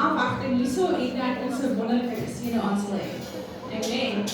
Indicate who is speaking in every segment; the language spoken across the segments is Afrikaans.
Speaker 1: afwagting hierso en dat ons 'n wonderlike gesien aan sal hê. Amen.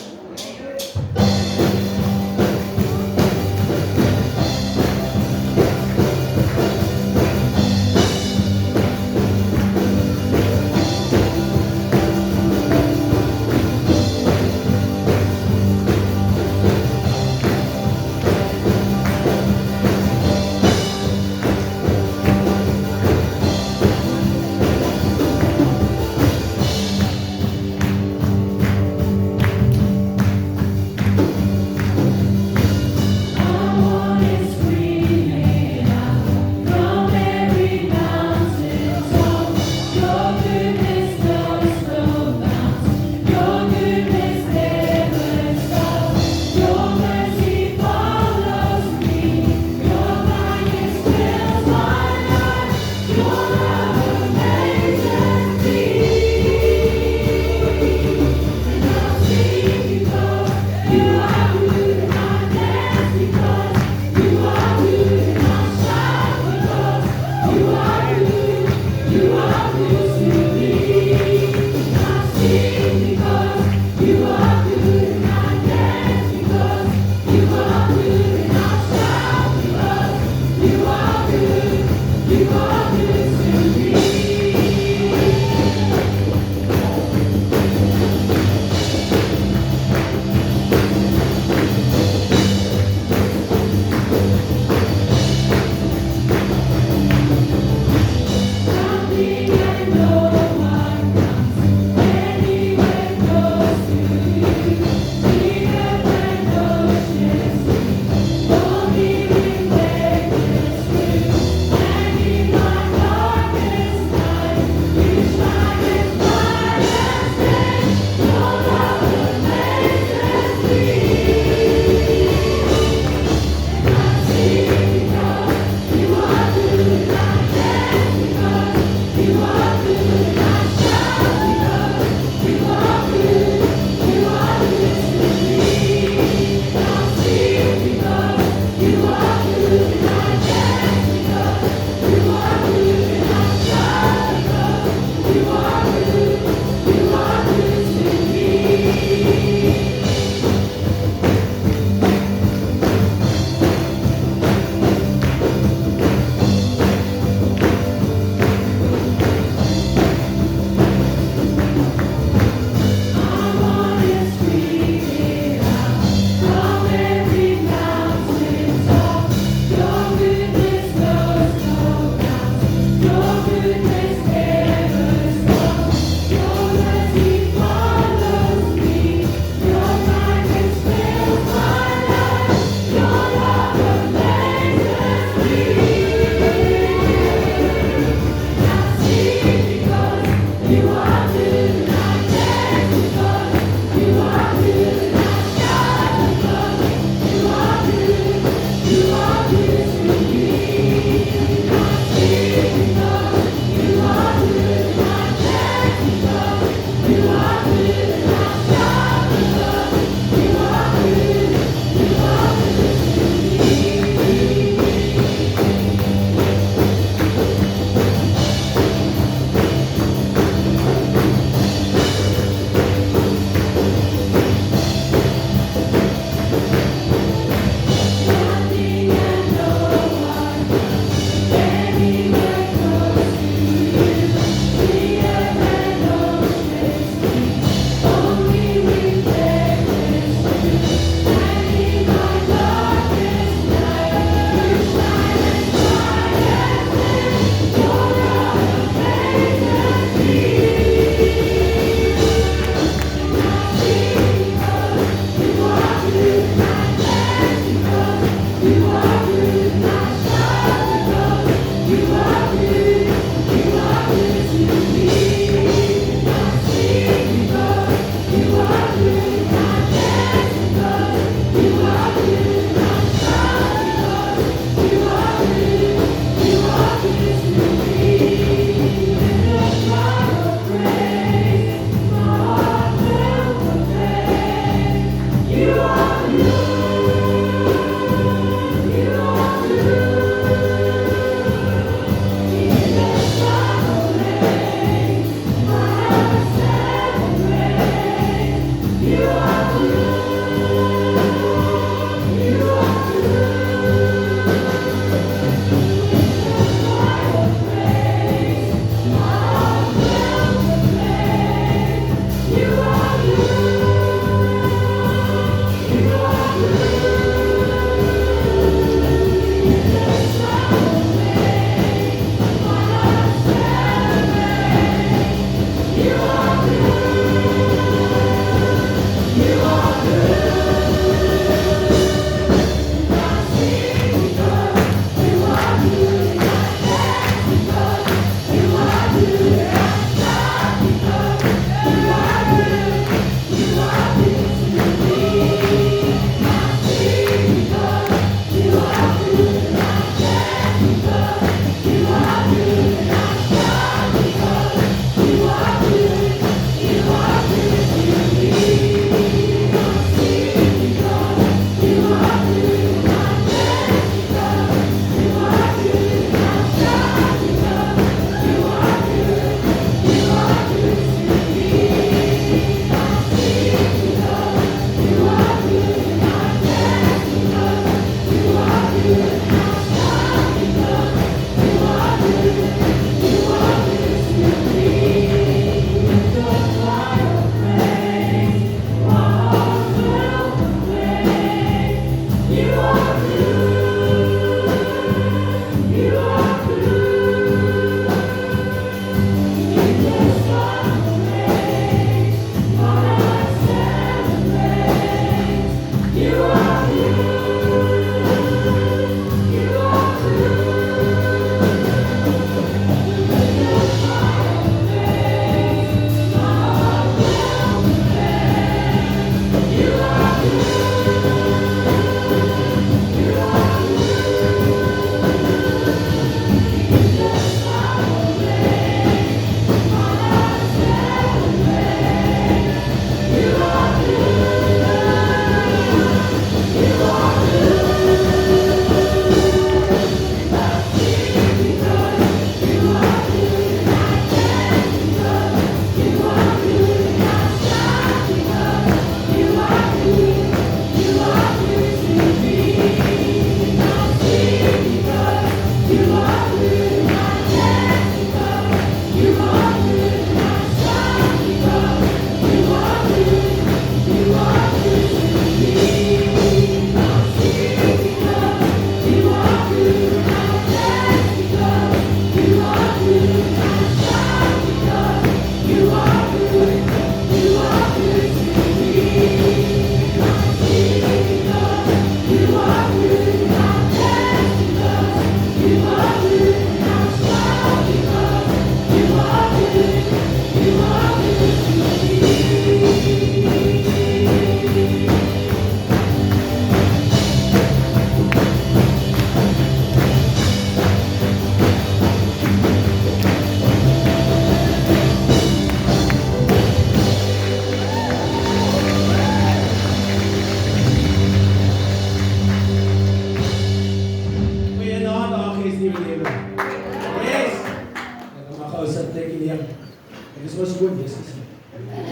Speaker 2: Ek is maar skoon Jesus.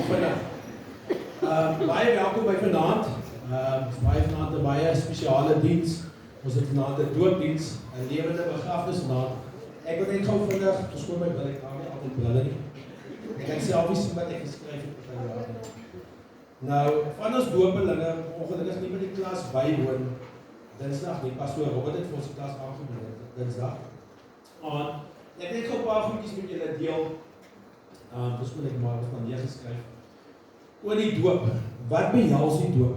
Speaker 2: Vandag. Baie welkom by vanaand. Baie vanaand 'n baie spesiale diens. Ons het vanaand 'n doopdiens, 'n lewende begrafnis vanaand. Ek wil net gou vinnig, verskoon my bril, ek hou nie altyd brille nie. Ek kan self nie sien wat ek geskryf het. Nou, van ons doopelinge, ongelukkig nie by die klas bywoon, Dinsdag nie, pastoor Robert het vir ons die klas aangebied, Dinsdag. Ek het gou 'n paar goedjies met julle deel. Dis moet ek maar van neergeskryf. Oor die doop. Wat behels die doop?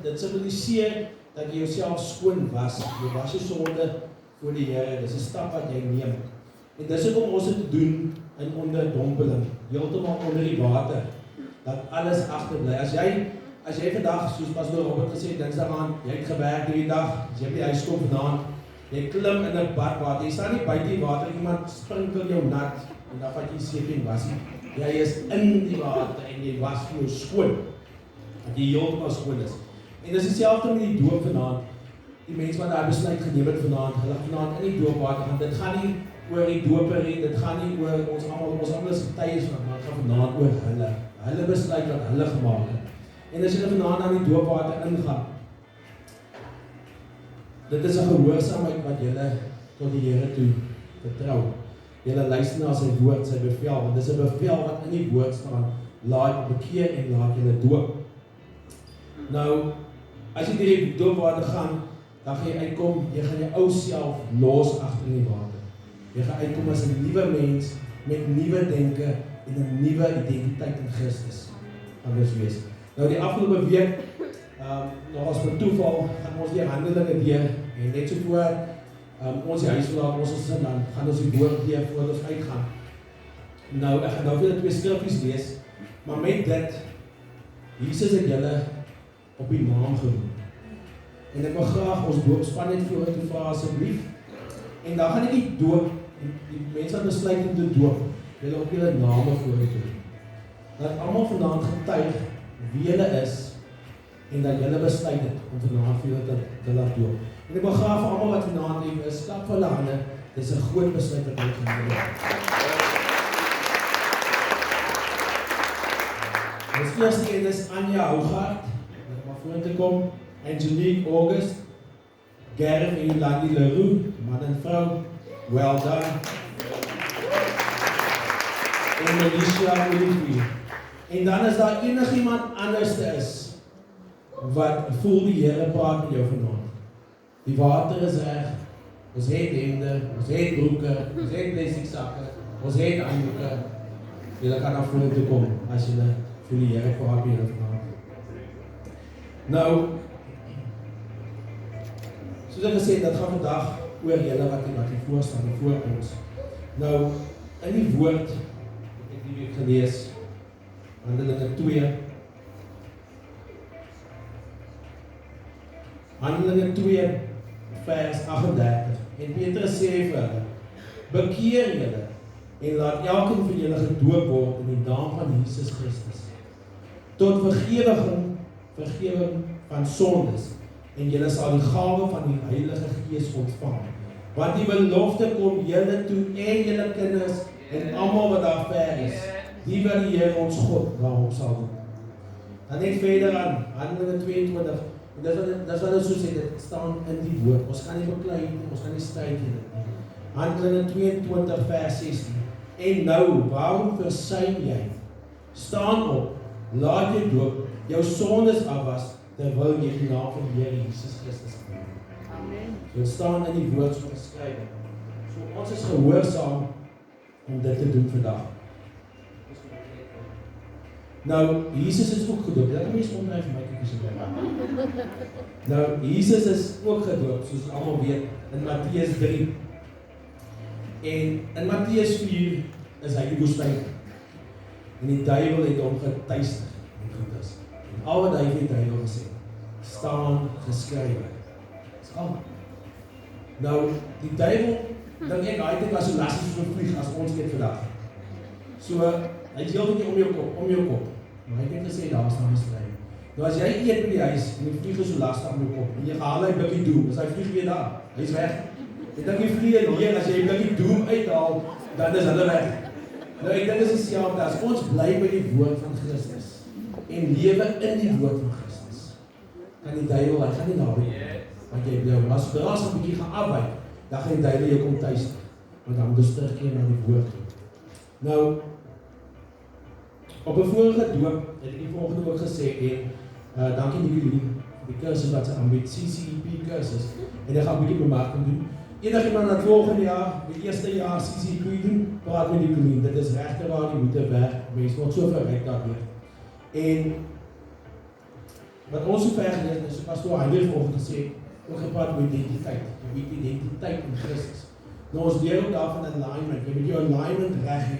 Speaker 2: Dit simboliseer dat jy jouself skoon was. Jy was jou sonde voor die Here. Dis 'n stap wat jy neem. En dis om ons te doen in onderdompeling, heeltemal onder die water, dat alles agterbly. As jy vandag, soos pastoor Robert gesê het, Dinsdag aan, jy het gewerk die dag, as jy by die huis kom vanaand, jy klim in 'n badwater, jy staan nie buite die water, iemand sprinkel jou nat, en dan vat jy seep en was nie. Jy is in die water, en jy was vir jou skoon, dat jy heeltemal skoon is. En dis dieselfde met die doop vanaand, die mense wat daar besluit geneem het vanaand, hulle vanaand in die doopwater gaan, dit gaan nie oor die doper nie, dit gaan nie oor ons almal is getuies van, maar dit gaan vanaand oor hulle. Hulle besluit wat hulle gemaak het. En as jy vanaand aan die doopwater ingaan, dit is 'n gehoorsaamheid wat julle tot die Here toe vertrou. Julle luister na sy woord, sy bevel, want dis 'n bevel wat in die woord staan, laat bekeer en laat julle doop. Nou, as jy deur die doopwater gaan, dan gaan jy uitkom, jy gaan jou ou self los agter in die water. Jy gaan uitkom as 'n nuwe mens met nuwe denke en 'n nuwe identiteit in Christus. Anders wees. Nou die afgelope week, nog as vir toeval, gaan ons die Handelinge deur en net so voor ons die huis verlaat, ons is dan gaan ons die woord deur voor ons uitgaan. Nou, ek gaan nou weer 2 skriffies lees, maar met dit, Jesus het julle op die naam geroep. En ek wil graag ons doopspan net voor toe vra asseblief. En dan gaan ek die doop, die mense wat besluit om te doop, julle op julle name voor toe. Dat almal vanaand getuig wie julle is en dat julle besluit het om vanaand vir julle te laat doop. En ek wil graag vir almal wat vanaand hier is, klap vir hulle hande. Dis 'n groot besluit wat hulle gaan neem. Die eerste een is Anja Hougaard, wat maar vorentoe kom, Angelique August, Gareth en Yolandi Leroux, man en vrou, well done. En Alicia Olivier. En dan is daar enigiemand anders is, wat voel die Here praat met jou vanaand. Die water is reg, ons het hemde, ons het broeke, ons het plastic sakke, ons het handdoeke. Julle kan na vorentoe kom, as julle voel die Here praat met jou vanaand. Nou, soos ek gesê het, dat gaan vandag oor julle wat hier voorstaan, voor ons. Nou, in die woord, het ek die week gelees, Handelinge 2. Handelinge 2, vers 38. En Petrus sê vir hulle, bekeer julle, en laat elkeen van julle gedoop word in die naam van Jesus Christus, tot vergewing van sondes, en julle sal die gawe van die Heilige Gees ontvang. Want die belofte kom julle toe en julle kinders en almal wat daar ver is, die wat die Here ons God daarop sal doen. Dan net verder aan Handelinge 22. En dis wat ons so sê, dit staan in die woord. Ons gaan nie beklei nie, ons gaan nie stryd nie. Handelinge 22 vers 16. En nou, waarom versuim jy? Staan op, laat jy doop, jou sondes afwas, terwyl jy die naam van die Here Jesus Christus aanneem. Amen. So dit staan in die woord so geskrywe. So ons is gehoorsaam om dit te doen vandag. Nou, Jesus is ook gedoop. Dat mense omdryf vir my kyk. Nou, Jesus is ook gedoop, soos almal weet, in Matteus 3. En in Matteus 4 is hy die woestyn. En die duiwel het hom getuister. En al wat hy vir die duiwel gesê, staan geskrywe. Dis al. Nou, die duiwel, dink ek, hy het as so lastig soos 'n vlieg as ons weet vandag. So, hy is heel om jou kop. Maar hy het net gesê, daar staan misleiding. Nou as jy eet by die huis, en die vlieg is so lastig om jou kop, en jy haal hy blikkie doem, is hy vlieg weer daar, hy is weg. Ek dink die vlieg leer, as jy blikkie doem uithaal, dan is hulle weg. Nou, ek dink dit is dieselfde as ons bly by die woord van Christus en lewe in die woord van Christus. Kan die duiwel, hy gaan nie naby want jy bly, maar as jy daar 'n bietjie gaan afwyk, dan gaan die duiwel jou kom tuis, want dan moet jy terugkeer na die woord toe. Nou, op 'n vorige doop het ek die volgende ook gesê en dankie Nicolien die kursus wat sy aanbied, CCEP kursus, en ek gaan 'n bietjie bemarking doen. Enigiemand wat volgende jaar, die eerste jaar CCEP doen, praat met Nicolien, dit is regte waar die moeite werk, mens word so verryk daardeur. En wat ons so ver geleer is, pastoor Heinrich vanoggend gesê, ook gepraat oor identiteit, identiteit in Christus. Nou ons leer ook daarvan alignment, jy moet jou alignment reg hê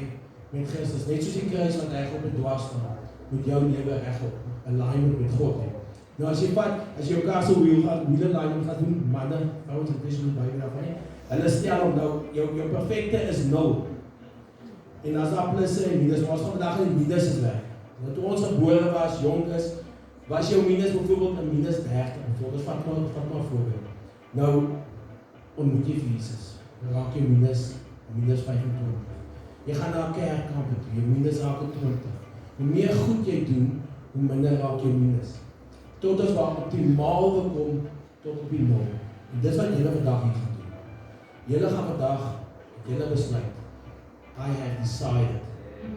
Speaker 2: met Christus, net soos die kruis wat reg op en dwars staan, moet jou lewe reg op, alignment met God hê. Nou as jy jou kar so wheel alignment gaan doen, manne, vrouens en dis nie baie daarvan nie. Hulle stel om nou, jou perfekte is 0. En as daar plusse en minus, ons gaan vandag in minus is weg. Nou toe ons gebore was, jong is, was jou minus bijvoorbeeld een minus 30, bijvoorbeeld, vat maar voorbeeld. Nou, ontmoet jy Jesus, dan raak jy minus 25. Jy gaan na 'n kerkkamp toe, jy minus raak 20. Hoe meer goed jy doen, hoe minder raak jy minus. Tot ons waar optimaal wil kom, tot op die 0. En dis wat julle vandag hier gaan doen. Julle gaan vandag, julle besluit, I have decided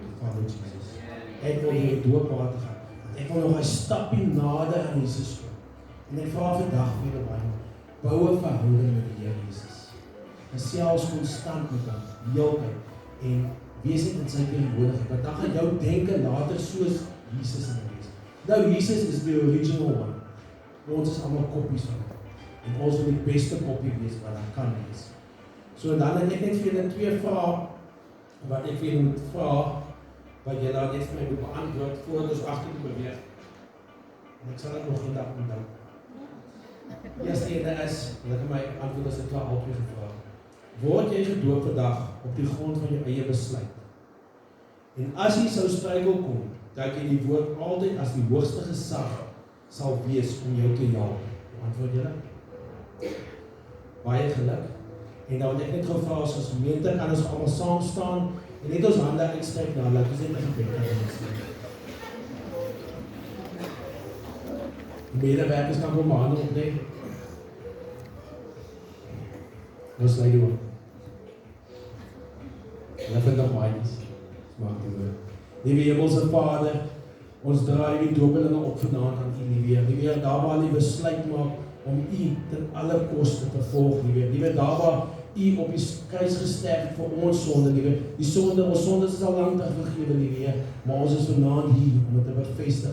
Speaker 2: to follow Jesus. Ek wil hier doopwater gaan. Ek wil nog 'n stapie nader aan Jesus kom. En ek vra vandag vir julle baie, bou 'n verhouding met die Here Jesus. En selfs konstant met hom, die hele tyd. En wees net in sy teenwoordigheid. Want dan gaan jou denke later soos Jesus in wees. Nou, Jesus is die original one. Ons is allemaal koppies van hom. En ons wil die beste koppie wees wat dat kan wees. So dan het ek net vir julle 2 vrae, wat ek vir julle moet vra, wat jy daar net vir my moet beantwoord, voordat ons agter te beweeg. En ek sal dit nog vandag onthou. Eerste ene is, dat my antwoord is, ek al twee gevraag. Word jy gedoop vandag op die grond van jou eie besluit? En as jy sou struikel kom, dat jy die woord altyd as die hoogste gesag sal wees om jou te help. Antwoord julle? Baie geluk. En dan wat ek net gevra as ons gemeente, kan ons allemaal saam staan en net ons hande uitstrek na, laat ons net een gebed kan uitstrek. Die medewerkers kan kom hande opneem. Nou sluit die oog. En vind nog maaies. Maak die woord. Liewe Hemelse Vader, ons draai die doopelinge op vanaand aan U, Liewe, daar waar U besluit maak om U ten alle koste te volg, Liewe, daar waar U op die kruis gesterf het vir ons sonde, Liewe, ons sonde is al lang terug vergewe, Liewe, maar ons is vanaand hier om het te bevestig,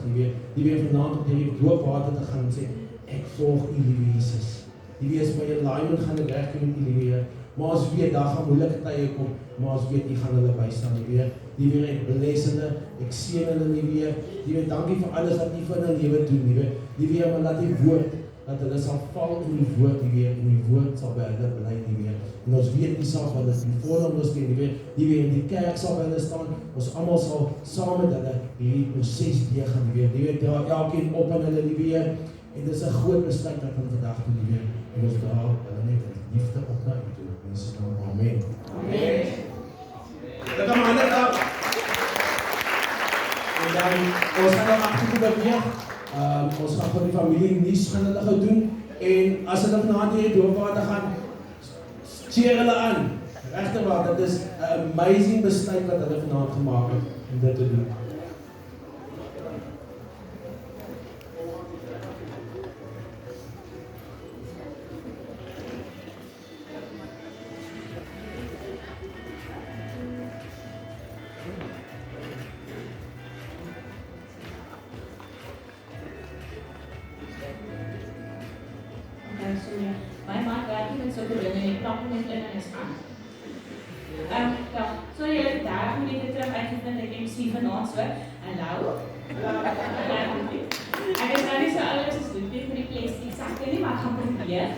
Speaker 2: Liewe, vanaand op die doopwater te gaan en sê, ek volg U, Liewe Jesus. Liewe, as my alignment gaan ek reg doen met U, Liewe, maar ons weet, daar gaan moeilike tye kom, maar ons weet, U gaan hulle bystaan, Liewe, ek bless hulle, ek seën hulle, Liewe, dankie vir alles wat U vir hulle lewe doen, Liewe, maar laat die woord, dat hulle sal val in die woord, Liewe, en die woord sal by hulle bly, Liewe, en ons weet die saak wat is, die voornaam ons weet, Liewe, en die kerk sal by hulle staan, ons allemaal sal saam met hulle hierdie proces deurgaan, Liewe, dra elkeen op in hulle, Liewe, en dit is 'n groot besluit wat hulle vandag doen, Liewe, en ons dra hulle net in liefde op na U toe, in Jesus naam, amen. Amen. Dat gaan we aan de en dan, ons gaan dan agter te beweeg. Ons gaan vir die familie nuus gaan hulle gou doen. En as hulle na die doopwater gaan, cheer hulle aan. Regtig waar, dit is 'n amazing besluit wat hulle vanaand gemaak het om dit te doen.
Speaker 1: My man werk met sulke dinge en ek plak hom net in en is aan. So jy het 30 minute terug uitgevind ek MC vanaand so, hallo? Ek is nou nie so oulik soos dit met die plastic sakke nie, maar ek gaan probeer.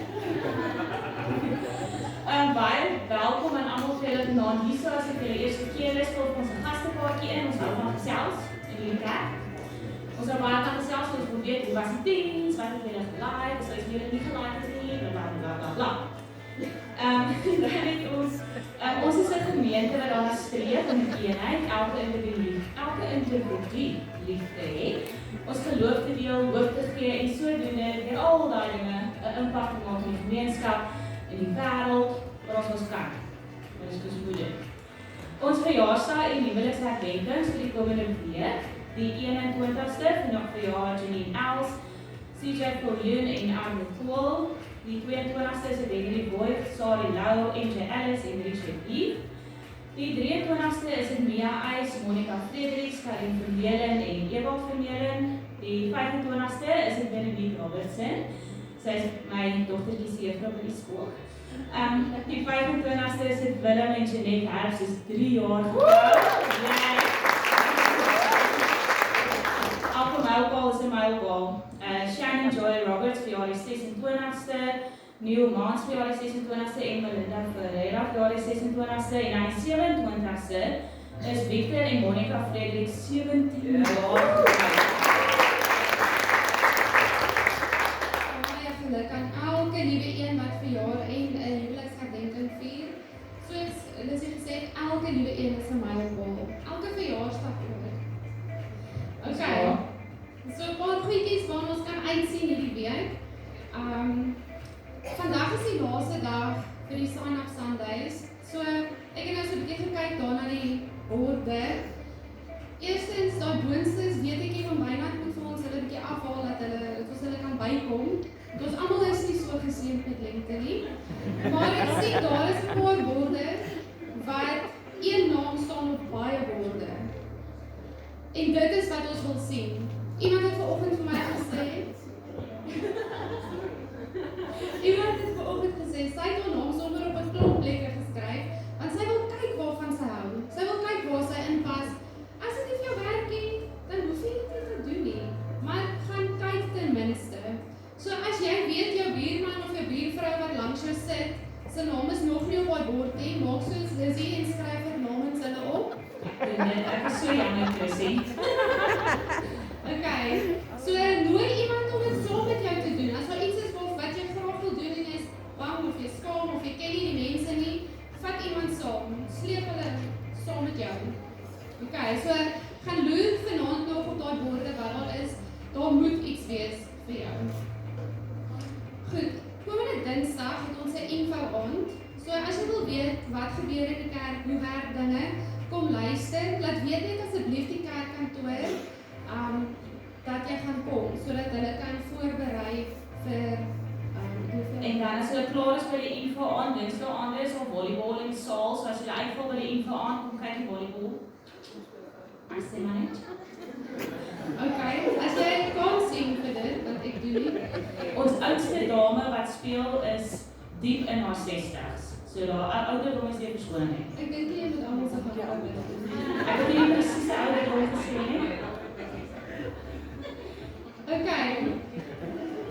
Speaker 1: Baie welkom aan almal vir julle vanaand hier so, as ek julle eerste keer is, volg ons 'n gastekaartjie in, ons hou van gesels in die kerk. Ons het baie van gesels, ons wil weet, hoe was die diens, wat het julle gelaaid, as julle nie gelaaid het nie, bla bla bla bla. Dan het ons Ons is 'n gemeente wat daarna streef om eenheid, elke individu lief te hê. Ons geloof te deel, hoop te gee en sodoende deur al daai dinge 'n impak te maak in die gemeenskap, in die wêreld, waar ons kan. Dit is dus moeilik. Ons verjaarsdag en huweliksherdenkings vir die komende week, die 21ste verjaar Janine Els, CJ Pauline en Arne Kool. Die 22ste is Wendy Boyd, Sari Lau, MJ Ellis en Richard Eve. Die 23ste is Mia Eis, Monica Fredericks, Karin Vermeulen en Ewald Vermeulen. Die 25ste is Benedict Robertson. Sy is my dogtertjie se juffrou by die skool. Die 25ste is Willem en Jeanette Herbs, is 3 jaar getroud. Alke Mylpaal is 'n mylpaal. Shannon Joy Roberts verjaar die 26ste, Neil Maans verjaar die 26ste en Melinda Ferreira verjaar die 26ste en aan die 27ste is Victor en Monica Fredericks 17 jaar getroud.
Speaker 3: Baie geluk aan elke liewe een wat verjaar en 'n huweliksherdenking vier. Soos Lizzie gesê het, elke liewe een is 'n mylpaal. Elke verjaarsdag ook. Okay. So 'n paar goedjies waarna ons kan uitsien hierdie week. Vandag is die laaste dag vir die sign-up Sundays. So ek het nou so 'n bietjie gekyk daar na die borde. Eerstens, daai boonstes weet ek nie van Wynand moet vir ons hulle 'n bietjie afhaal dat hulle kan bykom. Ons almal is nie so geseënd met lengte nie. Maar ek sien daar is 'n paar borde wat een naam staan op baie borde. En dit is wat ons wil sien. Iemand het vanoggend vir my gesê. Sy het haar naam sommer op 'n klomp plekke geskryf, want sy wil kyk waarvan sy hou. Sy wil kyk waar sy inpas. As dit nie vir jou werk nie, dan hoef jy dit nie te doen nie. Maar gaan kyk ten minste. So as jy weet jou buurman of jou buurvrou wat langs jou sit, sy naam is nog nie op haar bord nie, maak soos Lizzie en skryf haar namens hulle op.
Speaker 1: Ek is so jammer, Chrissy.
Speaker 3: Okay, so nooi iemand om dit saam met jou te doen. As daar iets is wat jy graag wil doen en jy is bang of jy skaam of jy ken nie die mense nie, vat iemand saam, sleep hulle saam met jou. Okay, so gaan loer vanaand nog op daai borde wat daar is, daar moet iets wees vir jou. Goed, komende Dinsdag het ons 'n info aand. So as jy wil weet wat gebeur in die kerk, hoe werk dinge, kom luister, laat weet net asseblief die kerkkantoor dat jy gaan kom, sodat hulle kan voorberei vir
Speaker 1: En dan as hulle klaar is by die info aan, dinsdag aand is of volleybal in die saal, so as jy uitval by die info aan, kom kyk die volleybal. Maar sê maar net.
Speaker 3: Okay, as jy kan sien vir dit, wat ek doen nie.
Speaker 1: Ons oudste dame wat speel is diep in haar 60's. So daar ouderdom is nie verskoning nie.
Speaker 3: Ek dink jy moet almal se gaan
Speaker 1: Ek het nie presies die ouderdom gesê nie.
Speaker 3: Okay.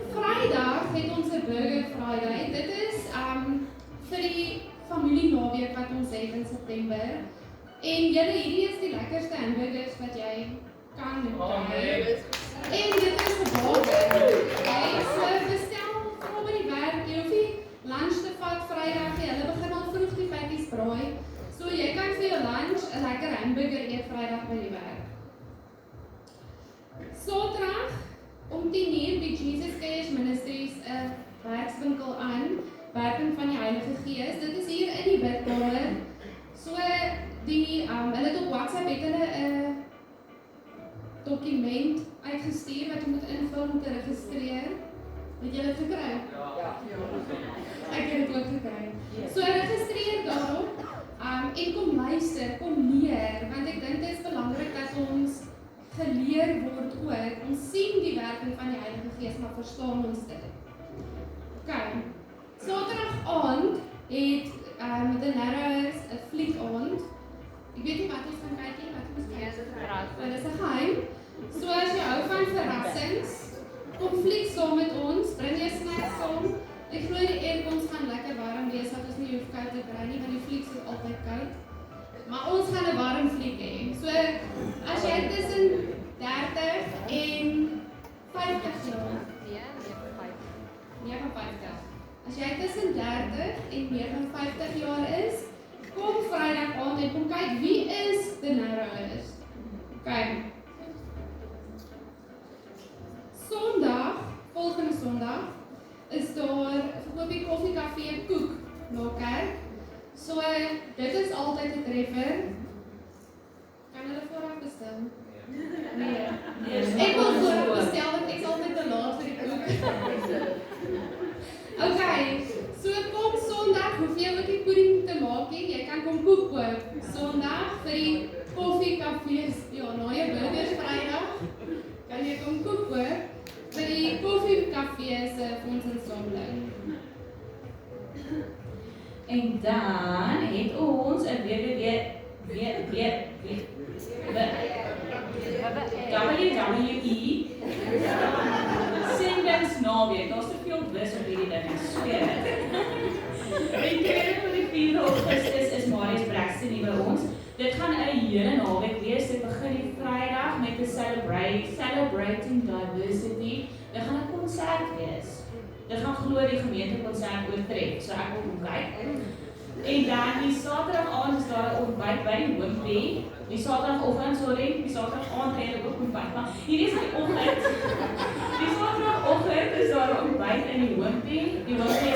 Speaker 3: Vrydag het ons 'n Burger Friday. Dit is vir die familienaweek wat ons het in September. En julle, hierdie is die lekkerste hamburgers wat jy kan kry. En dit is gebaken. Okay, so bestel kom by die werk, jy hoef nie lunch te vat Vrydag nie. Hulle begin al vroeg die patties braai. So jy kan vir jou lunch 'n lekker hamburger eet Vrydag by die werk. Saterdag om 10:00 bied Jesus Cares Ministries 'n werkswinkel aan, werking van die Heilige Gees. Dit is hier in die bidkamer. So hulle het op WhatsApp het hulle 'n dokument uitgestuur wat jy moet invul om te registreer. Het jy dit gekry? Ja. Ek het dit ook gekry. So registreer daarop en kom luister, kom leer, want ek dink dit is belangrik dat ons geleer word ook. Ons sien die werking van die Heilige Gees, maar verstaan ons dit. Okay. Saterdag aand het The Narrows 'n fliek aand. Ek weet nie wat ons gaan kyk nie, wat ons kyk. Dit is 'n geheim. So as jy hou van verrassings, kom fliek saam met ons, bring jou snacks saam. Ek glo die aircons gaan lekker warm wees, dat ons nie hoef koud te kry nie, want die fliek is altyd koud. Maar ons gaan 'n warm fliek hê. So as jy tussen 30 en 50 jaar. Ja, 59. As jy tussen 30 en 59 jaar is, kom Vrydag aand en kom kyk wie is De Niro is. Kyk. Sondag, volgende Sondag, is daar verkoop die koffiekafee Koek na kerk. So, dit is altyd 'n treffer. Kan hulle vooraf bestel? Nee. Ek wil vooraf bestel want ek is altyd te laat vir die koek. Okay, so kom Sondag, hoef jy ook nie pudding te maak nie, jy kan kom koek koop. Sondag vir die koffiekafees, ja, na jou burgers Vrydag, kan jy kom koek koop vir die koffiekafees fondsinsameling.
Speaker 1: En dan het ons 'n WWE Sindingsnaweek. Daar's te veel wis op hierdie ding, ek sweer dit. Die tweede van die 4de Augustus is Marius Braxton hier by ons. Dit gaan 'n hele naweek wees. Dit begin die Vrydag met 'n Celebrating Diversity. Dit gaan 'n konsert wees. Dit gaan glo die gemeentekonsert oortref, so ek wil kom kyk. En dan die Saterdag aand is daar 'n ontbyt by die Wimpy. Die Saterdagoggend, die Saterdag aand ook ontbyt, maar hierdie is die oggend. Die Saterdagoggend is daar 'n ontbyt in die Wimpy. Die Wimpy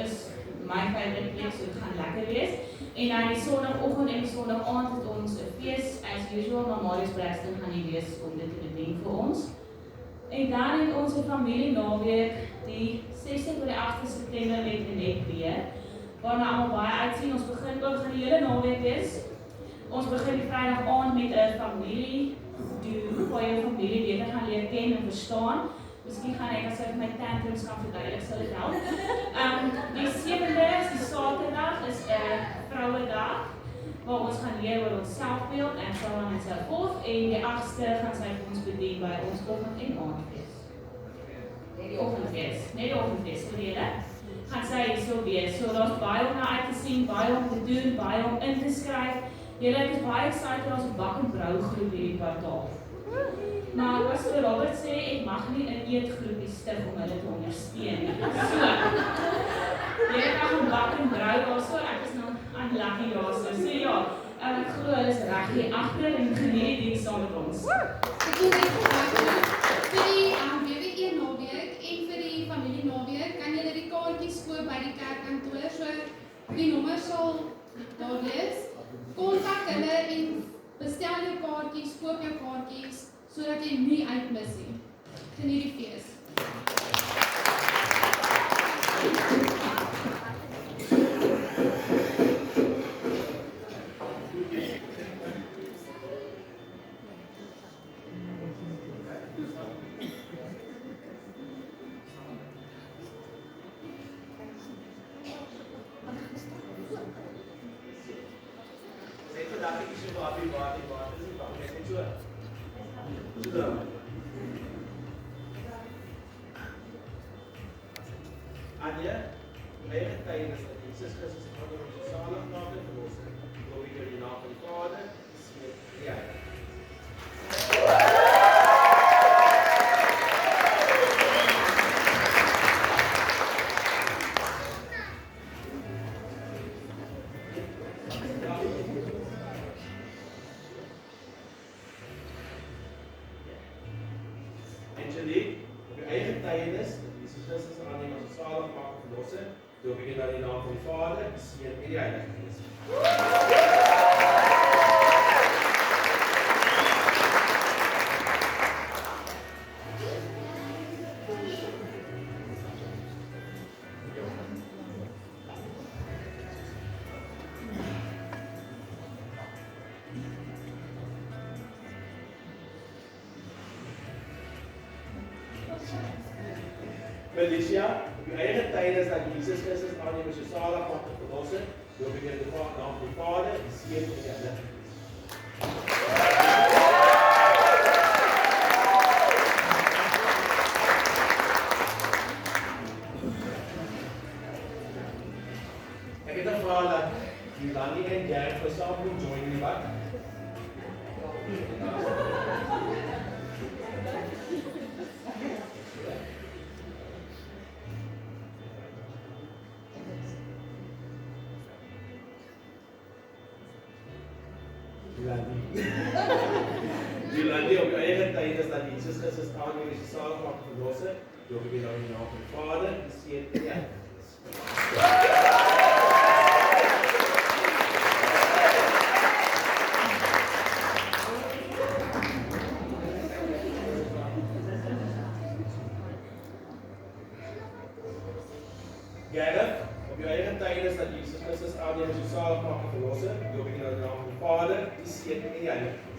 Speaker 1: is my favourite plek, so dit gaan lekker wees. En dan die Sondagoggend en die Sondag aand het ons 'n fees, as usual, maar Marius Braxton gaan nie wees om dit te bedien vir ons. En dan het ons 'n familie naweek die 16 tot die 8 September met Net weer. Waarna almal baie uitsien. Ons begin die hele naweek wees. Ons begin die Vrydag aand met 'n familie doen waar jy familie beter gaan leer ken en verstaan. Miskien gaan ek as ek my tantrums kan verduidelik, sal dit help. Die 7de is die Saterdag is 'n vrouedag waar ons gaan leer oor ons selfbeeld en so aan en so voort. En die 8ste gaan sy ons bedien by ons oggend en aandfees. Die oggendfees, net die oggendfees vir julle. Gaan sy so wees. So daar's baie om na uit te sien, baie om te doen, baie om in te skryf. Julle is baie excited as 'n bak en brou groep hierdie kwartaal. Maar Pastor Robert sê ek mag nie 'n eetgroepie stig om hulle te ondersteun nie. So. Jy kan 'n bak en brou daarso, ek is nou aan lucky daarso. So ja, ek glo hulle is reg hier agter en geniet die diens saam met ons.
Speaker 3: Ek wil net verwag vir die WWE naweek en vir die familie naweek kan julle die kaartjies koop by die kerkkantoor. So die nommer sal daar wees. Kontak hulle en bestel jou kaartjies, koop jou kaartjies sodat jy nie uitmis nie. Geniet die fees.
Speaker 2: Anja, eie getuienis dat Jesus Christus die Vader ons zalig maak en verlossing. Loop ek in die naam van die Vader, die Seun en die Heilige Gees. Angelique, op je eigen getuienis dat Jesus Christus aanneem als zalig maak en verlossen, doop ik in de naam van de Vader, de Seun en de Heilige Gees. Felicia, op je eigen getuienis dat Jesus Christus aanneem als je zalig maak en verlossen, doop ik in de naam van de Vader, de Seun en de Heilige Gees. Ek het 'n vraag dat Jolandi en Gert vir self moet join in die bak. Laat nie op jou eie tyd is dat Jesus Christus aanneem as die saligmaker en verlosser. Doop ek nou in die naam van die Vader, die Seun en die Heilige Gees. Gerrit, op jou eie tyd is dat Jesus Christus aanneem as die saligmaker en verlosser. Doop ek nou in die naam van die Vader, die Seun en die Heilige Gees.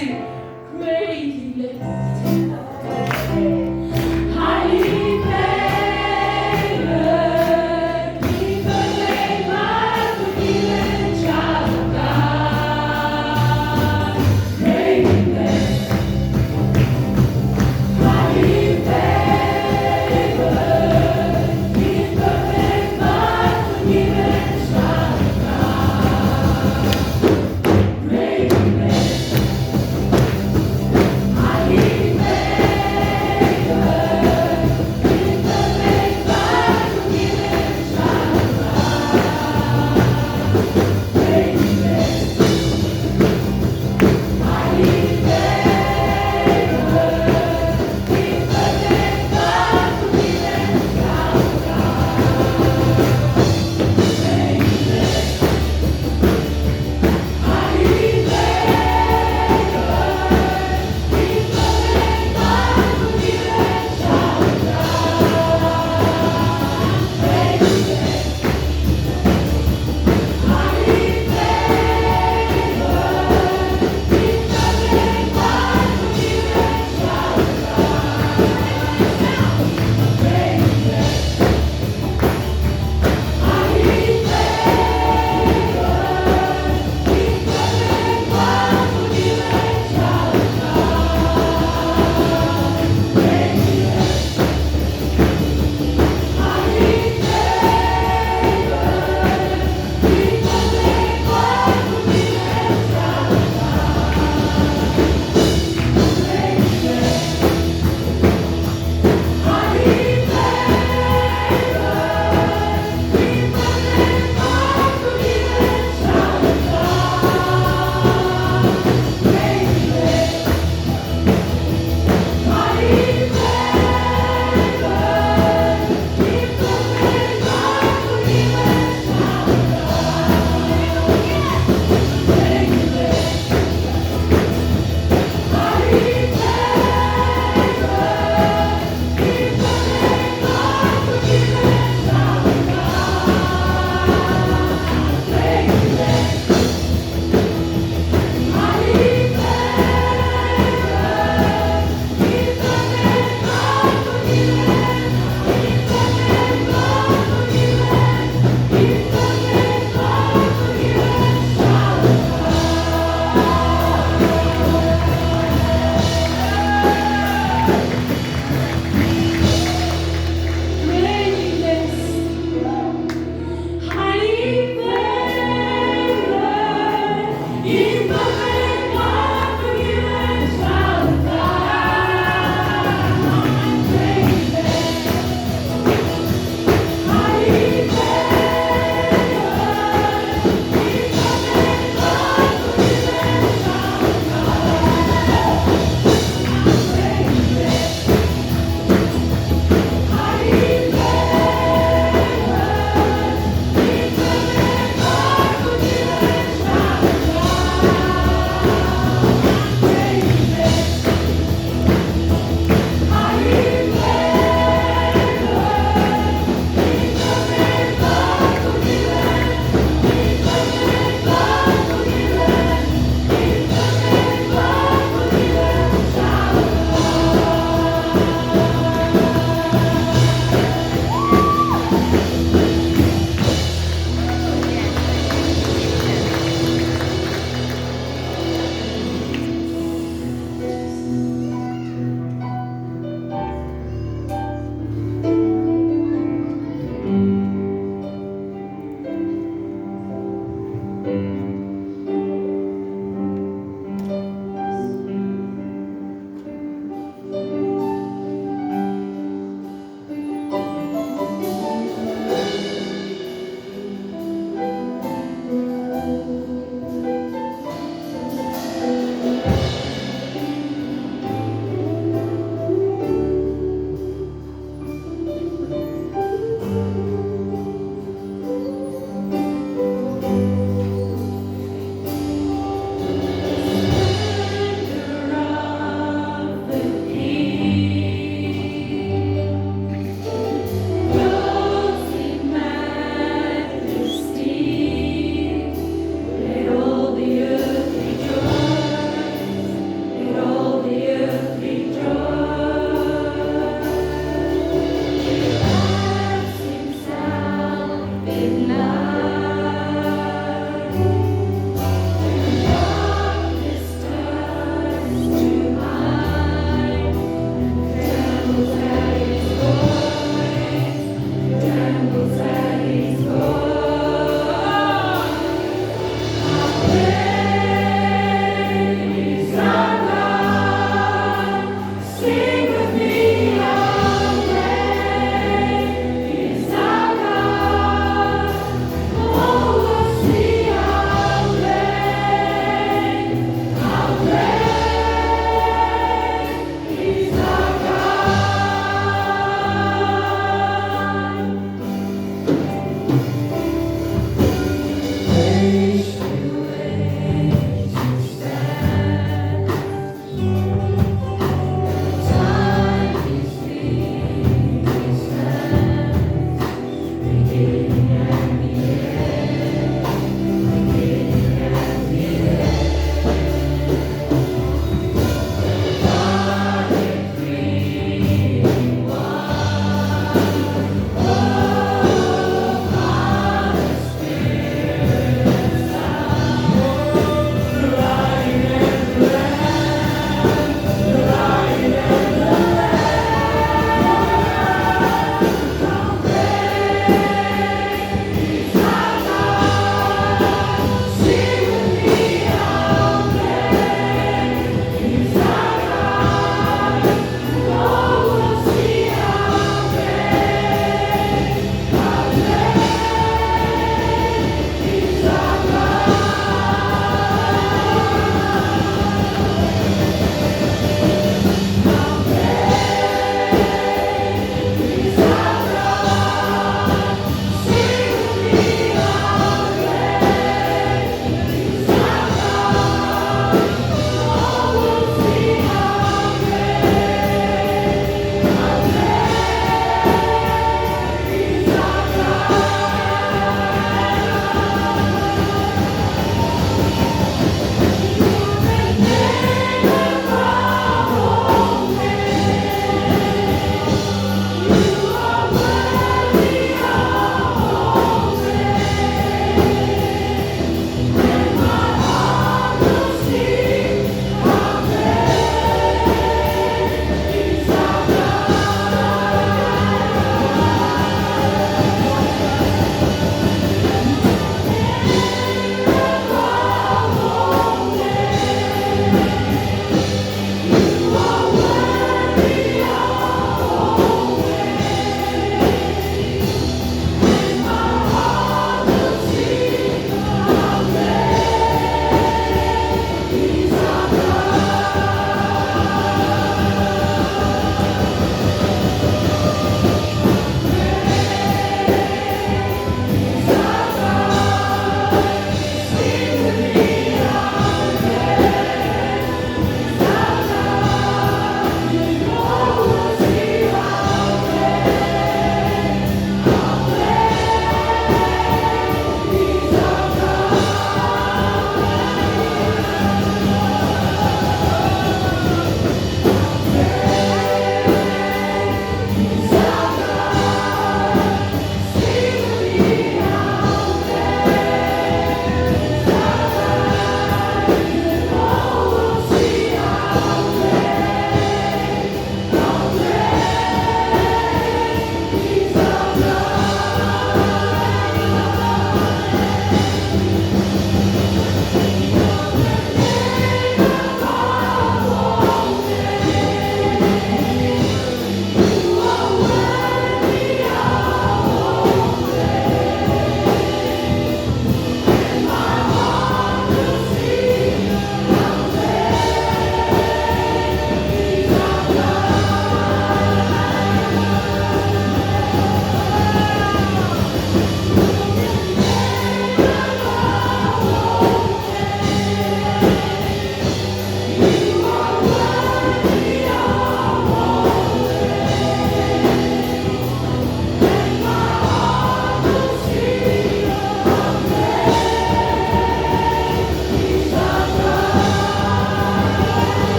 Speaker 1: sing. Greatly blessed. Highly favored, perfect love, forgiven child of God. Greatly blessed. Highly favored, perfect love, forgiven child of God. Greatly blessed. Highly favored.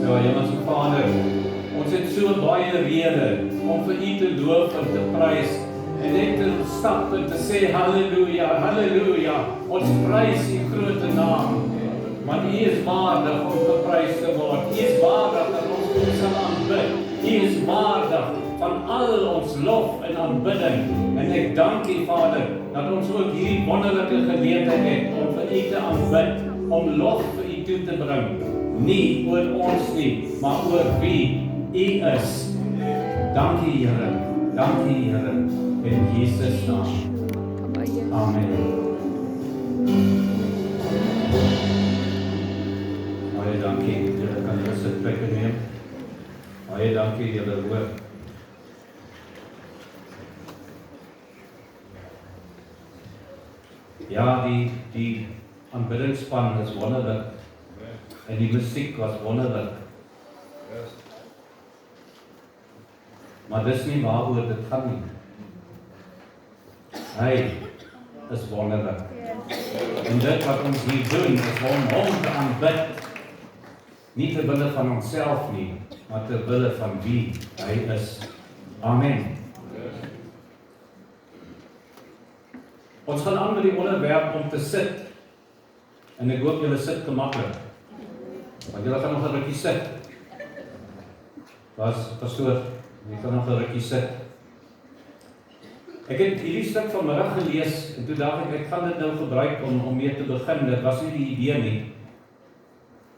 Speaker 4: Ja, Hemelse Vader, ons het so baie rede om vir U te loof en te prys en net te stap en te sê halleluja, halleluja. Ons prys U grote naam, want U is waardig om geprys te word. U is waardig dat ons U sal aanbid. U is waardig van al ons lof en aanbidding. En ek dank U, Vader, dat ons ook hierdie wonderlike geleentheid het om vir U te aanbid, om lof vir U toe te bring. Nie oor ons nie, maar oor wie U is. Dankie, Here. Dankie, Here. In Jesus naam. Amen. Baie dankie. Julle kan julle sitplekke neem. Baie dankie, julle hoor. Ja, die aanbiddingsspan is wonderlik. En die musiek was wonderlik. Maar dis nie waaroor dit gaan nie. Hy is wonderlik. En dit wat ons hier doen, is om hom te aanbid. Nie ter wille van onsself nie, maar ter wille van wie hy is. Amen. Ons gaan aan met die onderwerp om te sit. En ek hoop julle sit gemaklik. Want julle gaan nog 'n rukkie sit. Pastoor, jy kan nog 'n rukkie sit. Ek het hierdie stuk vanmiddag gelees en toe dacht ek gaan dit nou gebruik om mee te begin. Dit was nie die idee nie.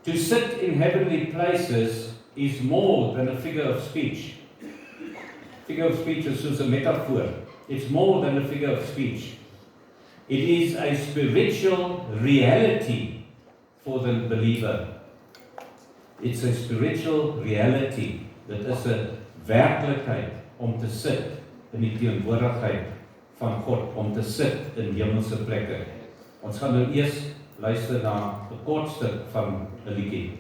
Speaker 4: To sit in heavenly places is more than a figure of speech. Figure of speech is soos 'n metafoor. It's more than a figure of speech. It is a spiritual reality for the believer. It's a spiritual reality. Dit is 'n werklikheid om te sit in die teenwoordigheid van God, om te sit in hemelse plekke. Ons gaan nou eers luister na 'n kort stuk van 'n liedjie.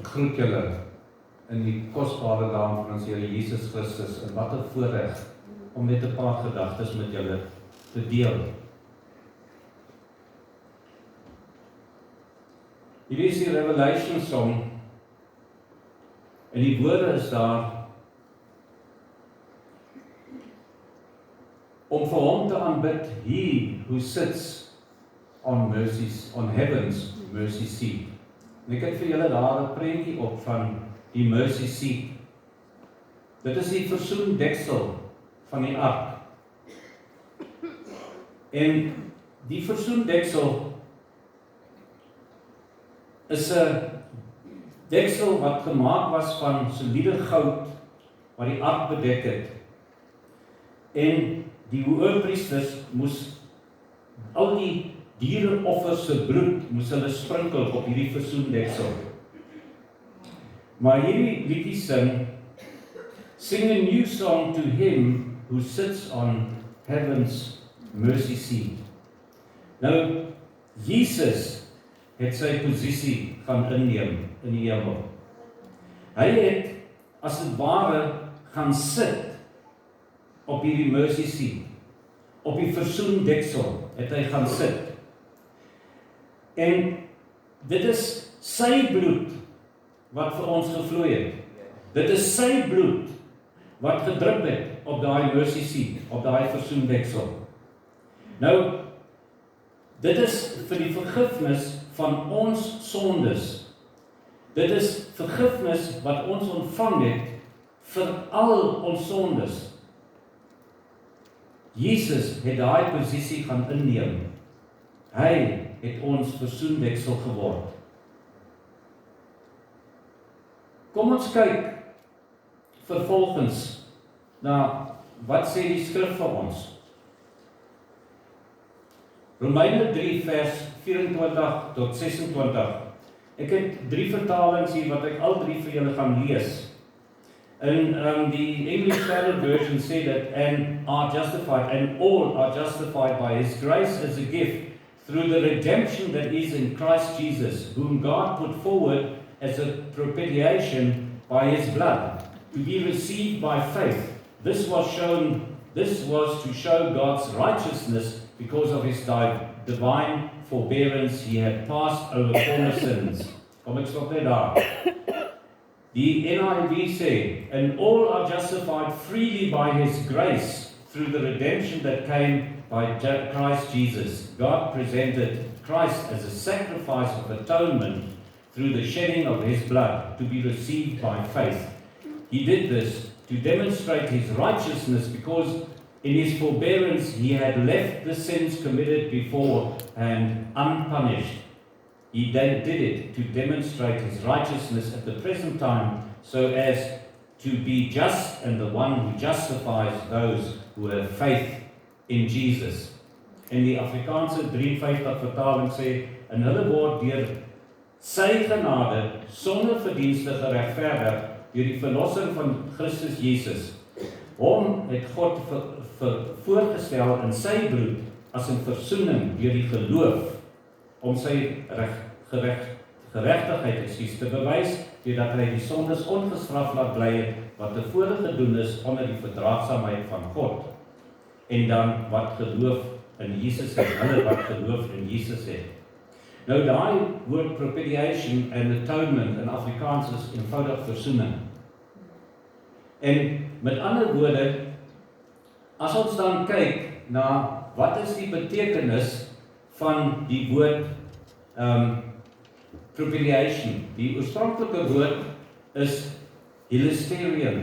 Speaker 4: Groet julle in die kosbare naam van ons Here Jesus Christus, en wat 'n voorreg om net 'n paar gedagtes met julle te deel. Hier is die Revelation song, en die woorde is daar om vir hom te aanbid, he who sits on mercies, on heaven's mercy seat. En ek het vir julle daar 'n prentjie op van die mercy seat. Dit is die versoendeksel van die ark. En die versoendeksel is 'n deksel wat gemaak was van soliede goud wat die ark bedek het. En die hoëpriesters moes al die diereoffers se bloed moes hulle sprinkel op hierdie versoendeksel. Maar hierdie liedjie sing a new song to him who sits on heaven's mercy seat. Nou, Jesus het sy posisie gaan inneem in die hemel. Hy het, as het ware, gaan sit op hierdie mercy seat, op die versoendeksel het hy gaan sit. En dit is sy bloed wat vir ons gevloei het. Dit is sy bloed wat gedrup het op daai mercy seat, op daai versoendeksel. Nou, dit is vir die vergifnis van ons sondes. Dit is vergifnis wat ons ontvang het vir al ons sondes. Jesus het daai posisie gaan inneem. Hy het ons versoendeksel geword. Kom ons kyk vervolgens na wat sê die skrif vir ons. Romeine 3 vers 24 tot 26. Ek het 3 vertalings hier wat ek al 3 vir julle gaan lees. In die English Standard Version say that and are justified, and all are justified by His grace as a gift through the redemption that is in Christ Jesus, whom God put forward as a propitiation by His blood, to be received by faith. This was to show God's righteousness because of His divine forbearance. He had passed over former sins. Kom ek stop net daar. Die NIV sê, and all are justified freely by His grace through the redemption that came by Christ Jesus. God presented Christ as a sacrifice of atonement through the shedding of His blood to be received by faith. He did this to demonstrate His righteousness because in His forbearance He had left the sins committed before and unpunished. He then did it to demonstrate His righteousness at the present time so as to be just and the one who justifies those who have faith in Jesus. En die Afrikaanse 53 vertaling sê, en hulle word deur sy genade sonder verdienste geregverdig deur die verlossing van Christus Jesus. Hom het God voorgestel in sy bloed as 'n versoening deur die geloof om sy geregtigheid te bewys, deurdat hy die sondes ongestraf laat bly het wat tevore gedoen is onder die verdraagsaamheid van God. En dan wat geloof in Jesus het, hulle wat geloof in Jesus het. Nou daai woord propitiation en atonement in Afrikaans is eenvoudig versoening. En met ander woorde, as ons dan kyk na wat is die betekenis van die woord propitiation. Die oorspronklike woord is hilasterion.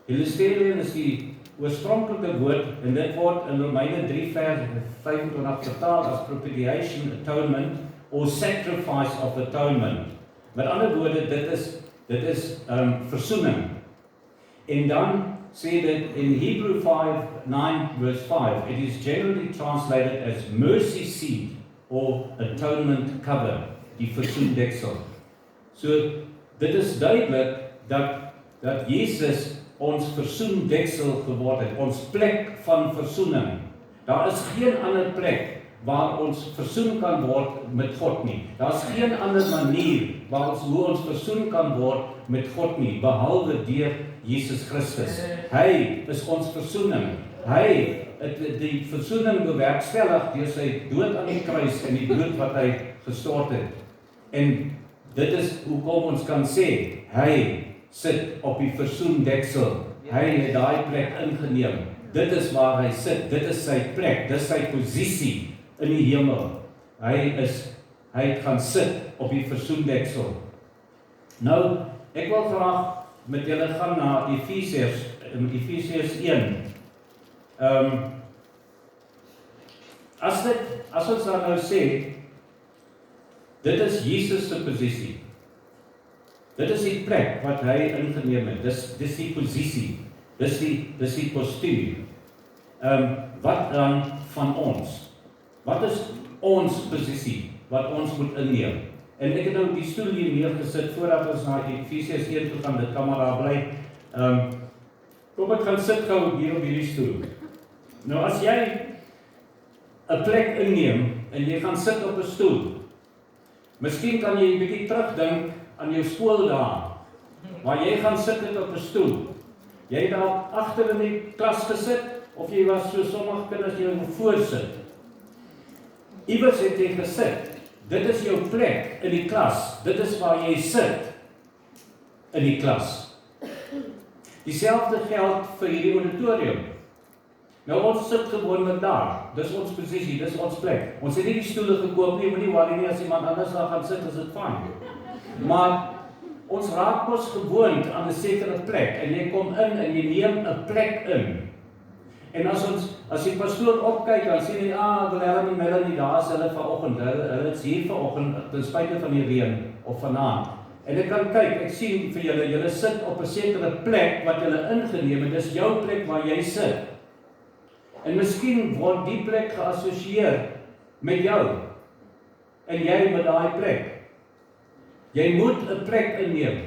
Speaker 4: Hilasterion is die oorspronklike woord en dit word in Romeine 3 vers 25 vertaal as propitiation, atonement or sacrifice of atonement. Met ander woorde, dit is versoening. En dan sê dit in Hebrew 9 verse 5, it is generally translated as mercy seat or atonement cover, die versoendeksel. So, dit is duidelik dat Jesus ons versoendeksel geword het, ons plek van versoening. Daar is geen ander plek waar ons versoen kan word met God nie. Daar is geen ander manier hoe ons versoen kan word met God nie, behalwe deur Jesus Christus. Hy is ons versoening. Hy het die versoening bewerkstellig deur sy dood aan die kruis en die bloed wat hy gestort het. En dit is hoekom ons kan sê, hy sit op die versoendeksel. Hy het daai plek ingeneem. Dit is waar hy sit, dit is sy plek, dit is sy posisie in die hemel. Hy het gaan sit op die versoendeksel. Nou, ek wil graag met julle gaan na Efesiërs 1. As ons dan nou sê, dit is Jesus se posisie. Dit is die plek wat hy ingeneem het. Dis die posisie. Dis die postuur. Wat dan van ons? Wat is ons posisie wat ons moet inneem? En ek het nou die stoel hier neergesit voordat ons na Efesiërs 1 toe gaan, dit kan maar daar bly. Kom ek gaan sit gou hier op hierdie stoel. Nou as 'n plek inneem en jy gaan sit op 'n stoel. Miskien kan jy 'n bietjie terugdink aan jou skooldae, waar jy gaan sit het op 'n stoel. Jy het dalk agter in die klas gesit, of jy was so sommige kinders jy voorsit. Iewers het jy gesit. Dit is jou plek in die klas. Dit is waar jy sit in die klas. Dieselfde geld vir hierdie auditorium. Nou ons sit gewoonlik daar. Dis ons posisie, dis ons plek. Ons het nie die stoele gekoop nie, moenie worry nie as iemand anders daar gaan sit, is dit fyn. Maar ons raak mos gewoond aan 'n sekere plek en jy kom in en jy neem 'n plek in. En as die pastoor opkyk, dan sien hy, Willem en Melanie, daar is hulle vanoggend. Hulle is hier vanoggend ten spyte van die reën of vanaand. En ek kan kyk, ek sien vir julle sit op 'n sekere plek wat julle ingeneem het. Dis jou plek waar jy sit. En miskien word die plek geassosieer met jou en jy met daai plek. Jy moet 'n plek inneem.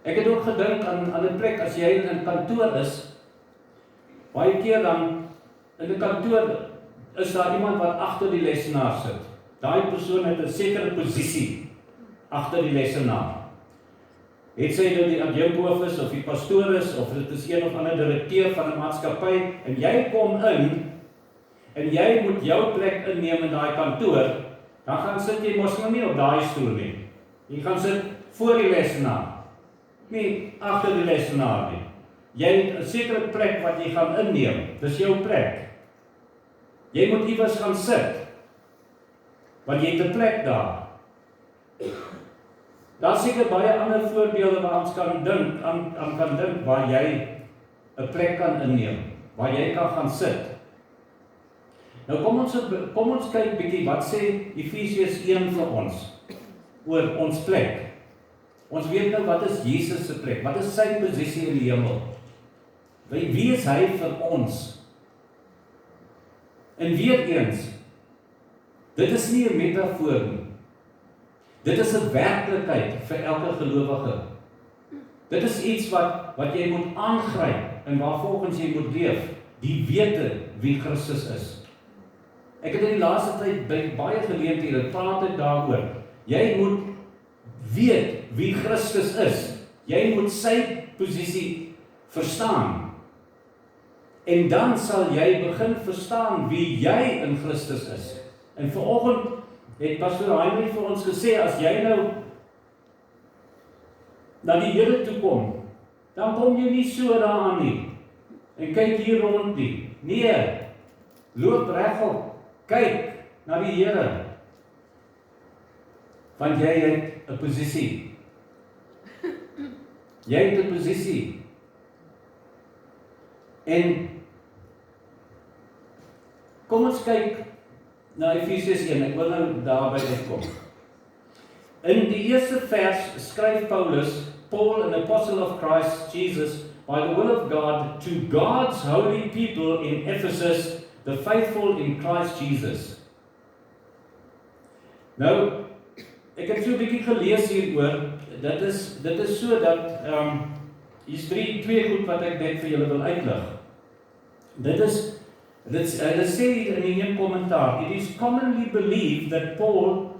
Speaker 4: Ek het ook gedink aan 'n plek as jy in 'n kantoor is. Baie keer dan in 'n kantoor is daar iemand wat agter die lesenaar sit. Daai persoon het 'n sekere posisie agter die lesenaar. Het sy nou die adjunkhoof is of die pastoor is of dit is een of ander direkteur van 'n maatskappy en jy kom in en jy moet jou plek inneem in daai kantoor, dan gaan sit jy mos nou nie op daai stoel nie. Jy gaan sit voor die lesenaar, nie agter die lesenaar nie. Jy het 'n sekere plek wat jy gaan inneem. Dis jou plek. Jy moet iewers gaan sit, want jy het 'n plek daar. Daar seker baie ander voorbeelde waar ons kan dink aan waar jy 'n plek kan inneem, waar jy kan gaan sit. Nou kom ons kyk bietjie wat sê Efesiërs 1 vir ons oor ons plek. Ons weet nou wat is Jesus se plek, wat is sy posisie in die hemel? Wie is hy vir ons? En weer eens, dit is nie 'n metafoor nie. Dit is 'n werklikheid vir elke gelowige. Dit is iets wat jy moet aangryp en waarvolgens jy moet leef, die wete wie Christus is. Ek het in die laaste tyd by baie geleenthede praat ek daaroor. Jy moet weet wie Christus is. Jy moet sy posisie verstaan. En dan sal jy begin verstaan wie jy in Christus is. En vanoggend het pastoor Heinrich vir ons gesê, as jy nou na die Here toe kom, dan kom jy nie so daaraan nie. En kyk hier rond nie. Nee, loop regop. Kyk na die Here. Want jy het 'n posisie. Jy het 'n posisie. En kom ons kyk na Efesiërs 1. Ek wil nou daarby uitkom. In die eerste vers skryf Paul, an apostle of Christ Jesus, by the will of God, to God's holy people in Ephesus, the faithful in Christ Jesus. Nou, ek het so 'n bietjie gelees hieroor. Dit is so dat hier's twee goed wat ek net vir julle wil uitlig. Hulle sê hier in die een kommentaar, it is commonly believed that Paul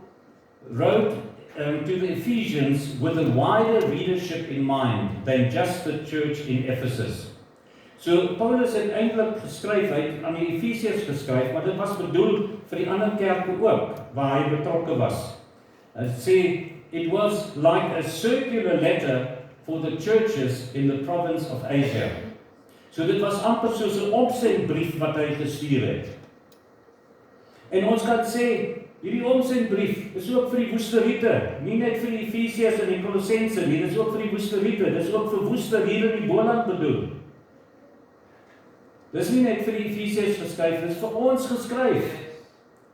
Speaker 4: wrote to the Ephesians with a wider readership in mind than just the church in Ephesus. So Paulus het eintlik geskryf, hy het aan die Efesiërs geskryf, maar dit was bedoel vir die ander kerke ook waar hy betrokke was. Hy sê it was like a circular letter for the churches in the province of Asia. So dit was amper soos 'n opsendbrief wat hy gestuur het. En ons kan sê hierdie omsendbrief is ook vir die woesteriete, nie net vir die Efesiërs en die Kolossense nie, dit is ook vir die woesteriete, dit is ook vir woester hier in die Boland bedoel. Dis nie net vir die Efesiërs geskryf, dit is vir ons geskryf.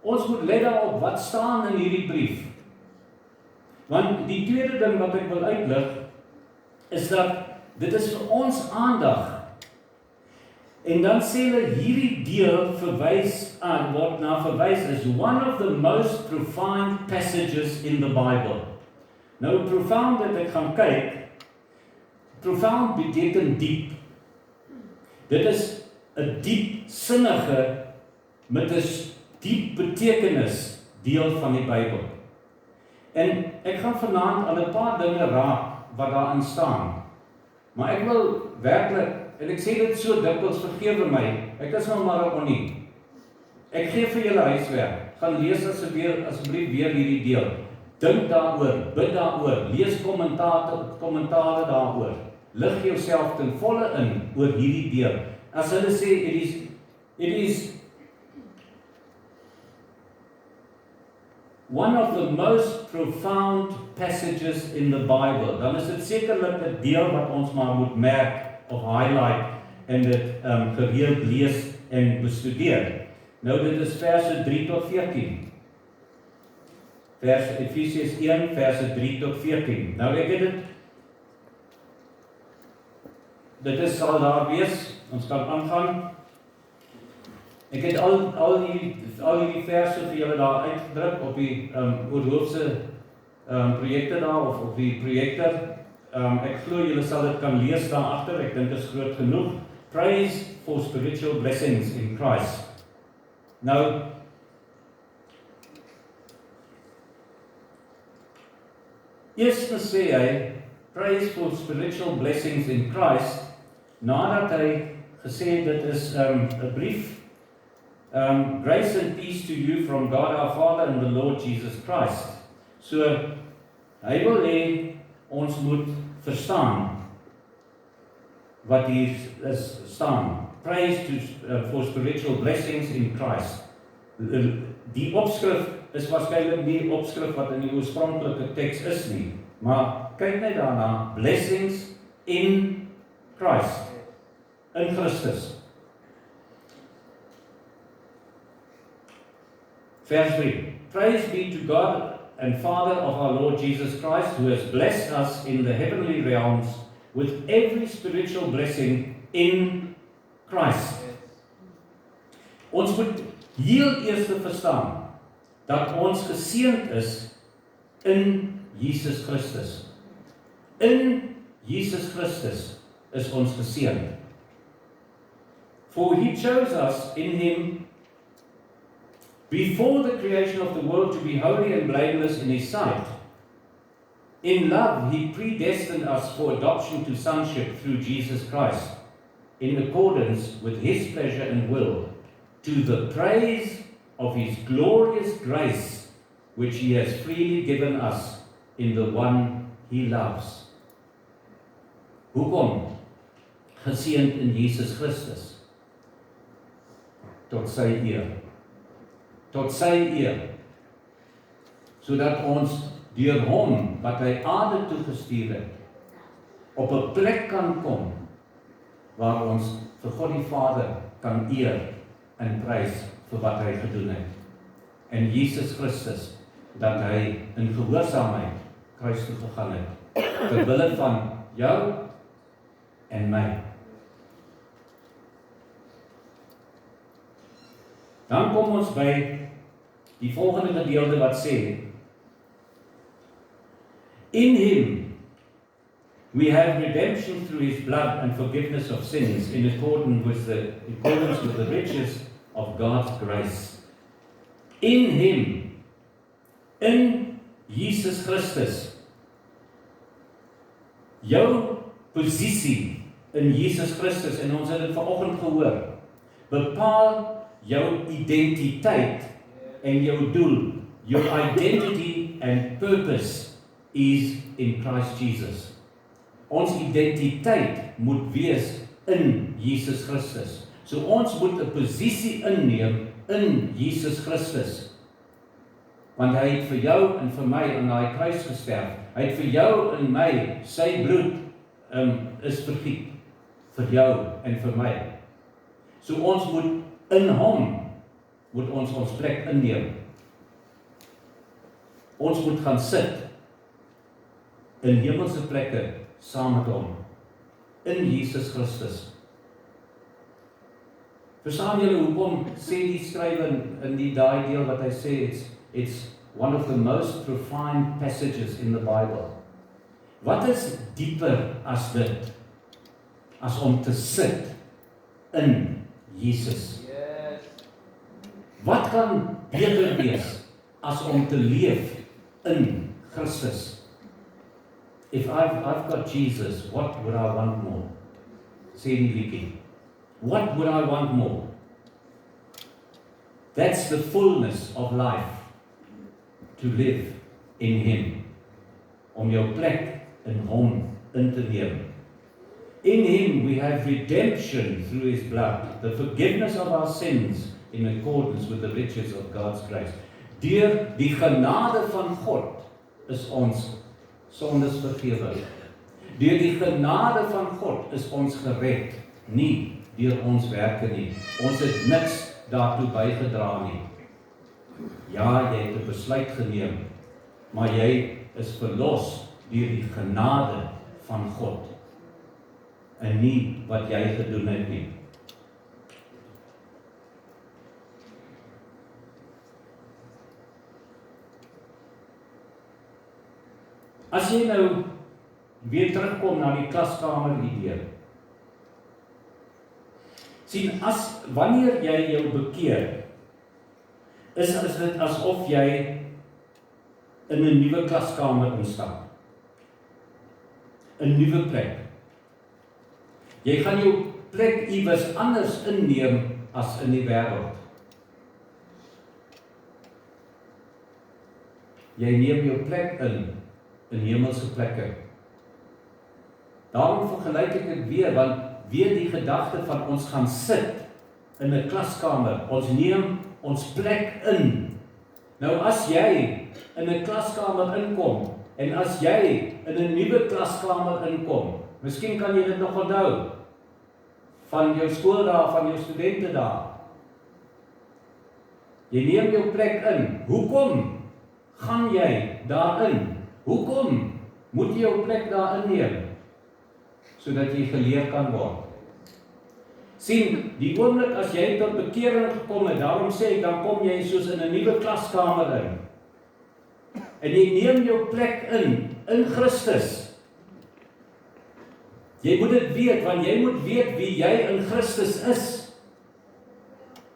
Speaker 4: Ons moet let daarop wat staan in hierdie brief. Want die tweede ding wat ek wil uitlig, is dat dit is vir ons aandag. En dan sê hulle hierdie deel word na verwys as one of the most profound passages in the Bible. Nou profound dat ek gaan kyk, profound beteken diep. Dit is 'n diep sinnige met 'n diep betekenis deel van die Bybel. En ek gaan vanaand aan 'n paar dinge raak wat daarin staan. Maar ek wil werklik, en ek sê dit so dikwels, vergewe my, ek is nou maar 'n onnie. Ek gee vir julle huiswerk. Gaan lees asseblief weer hierdie deel. Dink daaroor, bid daaroor, lees kommentare daaroor. Lig jouself ten volle in oor hierdie deel. As hulle sê it is one of the most profound passages in the Bible, dan is dit sekerlik 'n deel wat ons maar moet merk of highlight en dit gereeld lees en bestudeer. Nou dit is verse 3 tot 14. Efesiërs 1 verse 3 tot 14. Nou ek het dit sal daar wees, ons kan aangaan. Ek het al hierdie verse vir julle daar uitgedruk op die oorhoofse projekte daar of op die projektor. Ek glo julle sal dit kan lees daar agter. Ek dink dit is groot genoeg. Praise for spiritual blessings in Christ. Nou eerstens sê hy praise for spiritual blessings in Christ nadat hy gesê dit is 'n brief. Grace and peace to you from God our Father and the Lord Jesus Christ. So, hy wil hê ons moet verstaan wat hier is staan. Praise for spiritual blessings in Christ. Die opskrif is waarskynlik nie opskrif wat in die oorspronklike teks is nie, maar kyk net daarna, blessings in Christ, in Christus. Verse 3. Praise be to God and Father of our Lord Jesus Christ, who has blessed us in the heavenly realms with every spiritual blessing in Christ. Ons moet heel eers verstaan dat ons geseënd is in Jesus Christus. In Jesus Christus is ons geseënd. For he chose us in him before the creation of the world to be holy and blameless in his sight. In love, he predestined us for adoption to sonship through Jesus Christ, in accordance with his pleasure and will, to the praise of his glorious grace, which he has freely given us in the one he loves. Hoekom? Geseënd in Jesus Christus. Tot sy eer. Tot sy eer. Sodat ons deur hom wat hy aarde toe gestuur het, op 'n plek kan kom waar ons vir God die Vader kan eer en prys vir wat hy gedoen het. En Jesus Christus, dat hy in gehoorsaamheid kruis toe gegaan het, ter wille van jou en my. Dan kom ons by die volgende gedeelte wat sê, in him we have redemption through his blood and forgiveness of sins in accordance with the riches of God's grace. In him, in Jesus Christus, jou posisie in Jesus Christus, en ons het dit vanoggend gehoor, bepaal jou identiteit en jou doel. Your identity and purpose is in Christ Jesus. Ons identiteit moet wees in Jesus Christus. So ons moet 'n posisie inneem in Jesus Christus. Want hy het vir jou en vir my aan daai kruis gesterf. Hy het vir jou en my, sy bloed is vergiet. Vir jou en vir my. So ons moet in hom, moet ons plek inneem. Ons moet gaan sit in hemelse plekke saam met hom, in Jesus Christus. Verstaan julle hoekom sê die skrywer in die daai deel wat hy sê, it's one of the most profound passages in the Bible. Wat is dieper as dit? As om te sit in Jesus. Wat kan beter wees as om te leef in Christus? If I've got Jesus, what would I want more? Sê die liedjie. What would I want more? That's the fullness of life, to live in Him. Om jou plek in Hom in te neem. In Him we have redemption through His blood, the forgiveness of our sins in accordance with the riches of God's grace. Deur die genade van God is ons sondes vergewe. Deur die genade van God is ons gered, nie deur ons werke nie. Ons het niks daartoe bygedra nie. Ja, jy het 'n besluit geneem, maar jy is verlos deur die genade van God en nie wat jy gedoen het nie. As jy nou weer terugkom na die klaskamer idee. Sien, wanneer jy jou bekeer, is dit asof jy in 'n nuwe klaskamer instap. 'n Nuwe plek. Jy gaan jou plek iewers anders inneem as in die wêreld. Jy neem jou plek in hemelse plekke. Daarom vergelyk ek dit weer, want weer die gedagte van ons gaan sit in 'n klaskamer, ons neem ons plek in. Nou as jy in 'n klaskamer inkom, en as jy in 'n nuwe klaskamer inkom, miskien kan jy dit nog onthou, van jou skooldae, van jou studentedae. Jy neem jou plek in. Hoekom gaan jy daarin? Hoekom moet jy jou plek daar inneem? Sodat jy geleer kan word. Sien, die oomblik as jy tot bekering gekom het, daarom sê ek, dan kom jy soos in 'n nuwe klaskamer in. En jy neem jou plek in Christus. Jy moet dit weet, want jy moet weet wie jy in Christus is.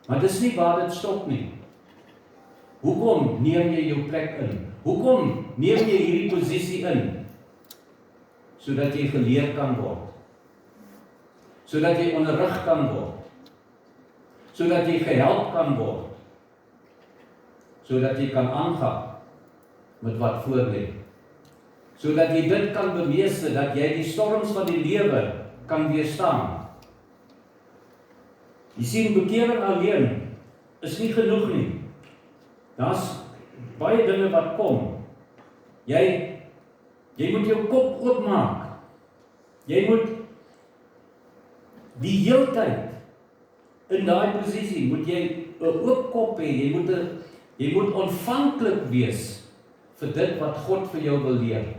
Speaker 4: Maar dis nie waar dit stop nie. Hoekom neem jy jou plek in? Hoekom neem jy hierdie posisie in? Sodat jy geleer kan word. Sodat jy onderrig kan word. Sodat jy gehelp kan word. Sodat jy kan aangaan met wat voor lê. Sodat jy dit kan bemeester, dat jy die storms van die lewe kan weerstaan. Jy sien, bekering alleen is nie genoeg nie. Daar's baie dinge wat kom. Jy moet jou kop oopmaak. Jy moet die heeltyd in daai posisie, moet jy 'n oop kop hê, jy moet ontvanklik wees vir dit wat God vir jou wil leer.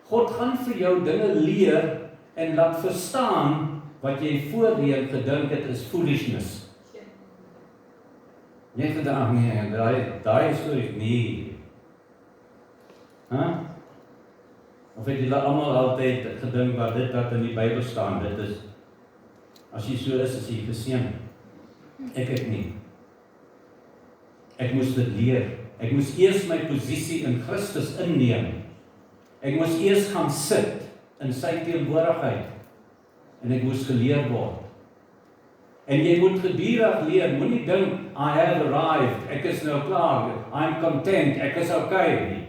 Speaker 4: God gaan vir jou dinge leer en laat verstaan wat jy voorheen gedink het is foolishness. Jy gedink, nee, daai storie nie. Of het julle almal altyd gedink wat dit wat in die Bybel staan, dit is, as jy so is jy geseën. Ek het nie. Ek moes dit leer. Ek moes eers my posisie in Christus inneem. Ek moes eers gaan sit in sy teenwoordigheid. En ek moes geleer word. En jy moet gedurig leer, moenie dink, I have arrived, ek is nou klaar, I'm content, ek is okay.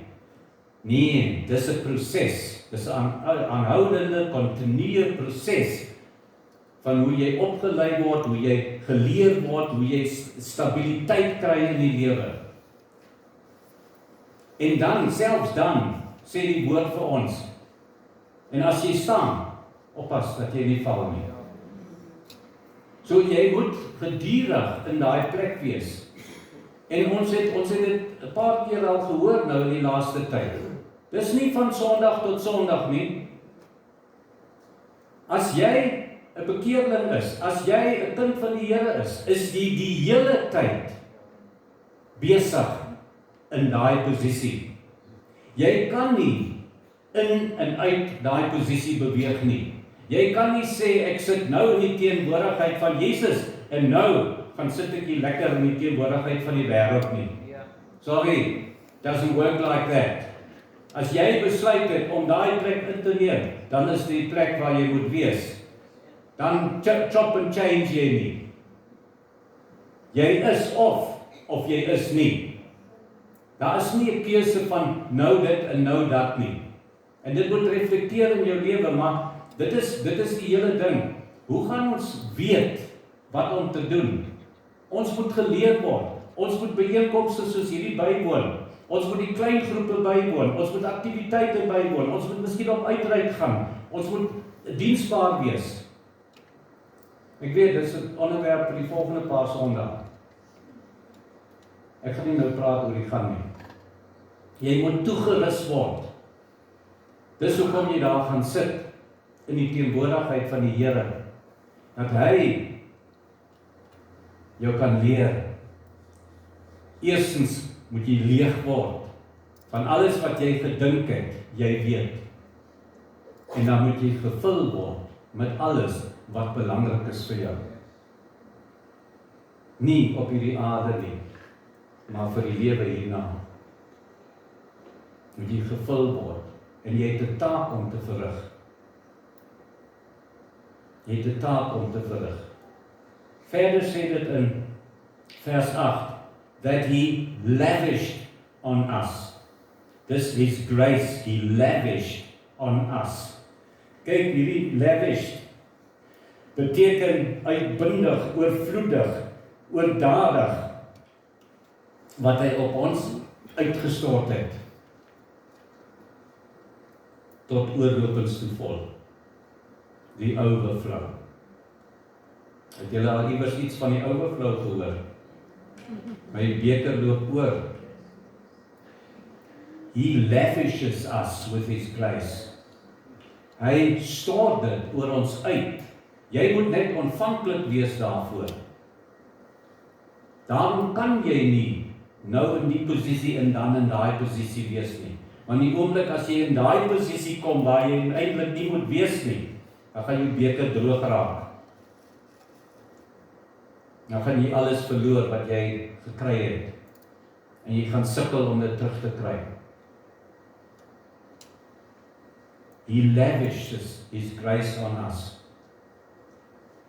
Speaker 4: Nee, dis 'n proses, dis 'n aanhoudende, kontinuer proses van hoe jy opgelei word, hoe jy geleer word, hoe jy stabiliteit kry in die lewe. En dan, selfs dan, sê die woord vir ons, en as jy staan, oppas dat jy nie val nie. So jy moet gedurig in daai plek wees. En ons het dit 'n paar keer al gehoor nou in die laaste tyd. Dis nie van Sondag tot Sondag nie. As jy 'n bekeerling is, as jy 'n kind van die Here is jy die hele tyd besig in daai posisie. Jy kan nie in en uit daai posisie beweeg nie. Jy kan nie sê ek sit nou in die teenwoordigheid van Jesus en nou gaan sit ek hier lekker in die teenwoordigheid van die wêreld nie. Sorry, doesn't work like that. As jy besluit het om daai plek in te neem, dan is die plek waar jy moet wees. Dan chop and change jy nie. Jy is of jy is nie. Daar is nie 'n keuse van nou dit en nou dat nie. En dit moet reflekteer in jou lewe, maar dit is die hele ding. Hoe gaan ons weet wat om te doen? Ons moet geleer word. Ons moet byeenkomste soos hierdie bywoon. Ons moet die klein groepe bywoon. Ons moet aktiwiteite bywoon. Ons moet miskien op uitreik gaan. Ons moet diensbaar wees. Ek weet, dit is 'n onderwerp vir die volgende paar Sondae. Ek gaan nie nou praat oor die gaan nie. Jy moet toegerus word. Dis hoekom jy daar gaan sit in die teenwoordigheid van die Here, dat hy jou kan leer. Eerstens moet jy leeg word van alles wat jy gedink het, jy weet. En dan moet jy gevul word met alles wat belangrik is vir jou. Nie op hierdie aarde nie, maar vir die lewe hierna. Moet jy gevul word en jy het 'n taak om te verrig. Jy het 'n taak om te verrig. Verder sê dit in vers 8, that he lavished on us. This is grace, he lavished on us. Kyk, hierdie lavished beteken uitbundig, oorvloedig, oordadig, wat hy op ons uitgestort het, tot oorlopends toe vol. Die overflow. Het julle al iewers iets van die overflow gehoor? My beker loop oor. He lavishes us with his grace. Hy stort dit oor ons uit. Jy moet net ontvanklik wees daarvoor. Daarom kan jy nie nou in die posisie en dan in daai posisie wees nie. Want die oomblik as jy in daai posisie kom waar jy eintlik nie moet wees nie, dan gaan jou beker droog raak. Dan gaan jy alles verloor wat jy gekry het. En jy gaan sukkel om dit terug te kry. He lavishes his grace on us.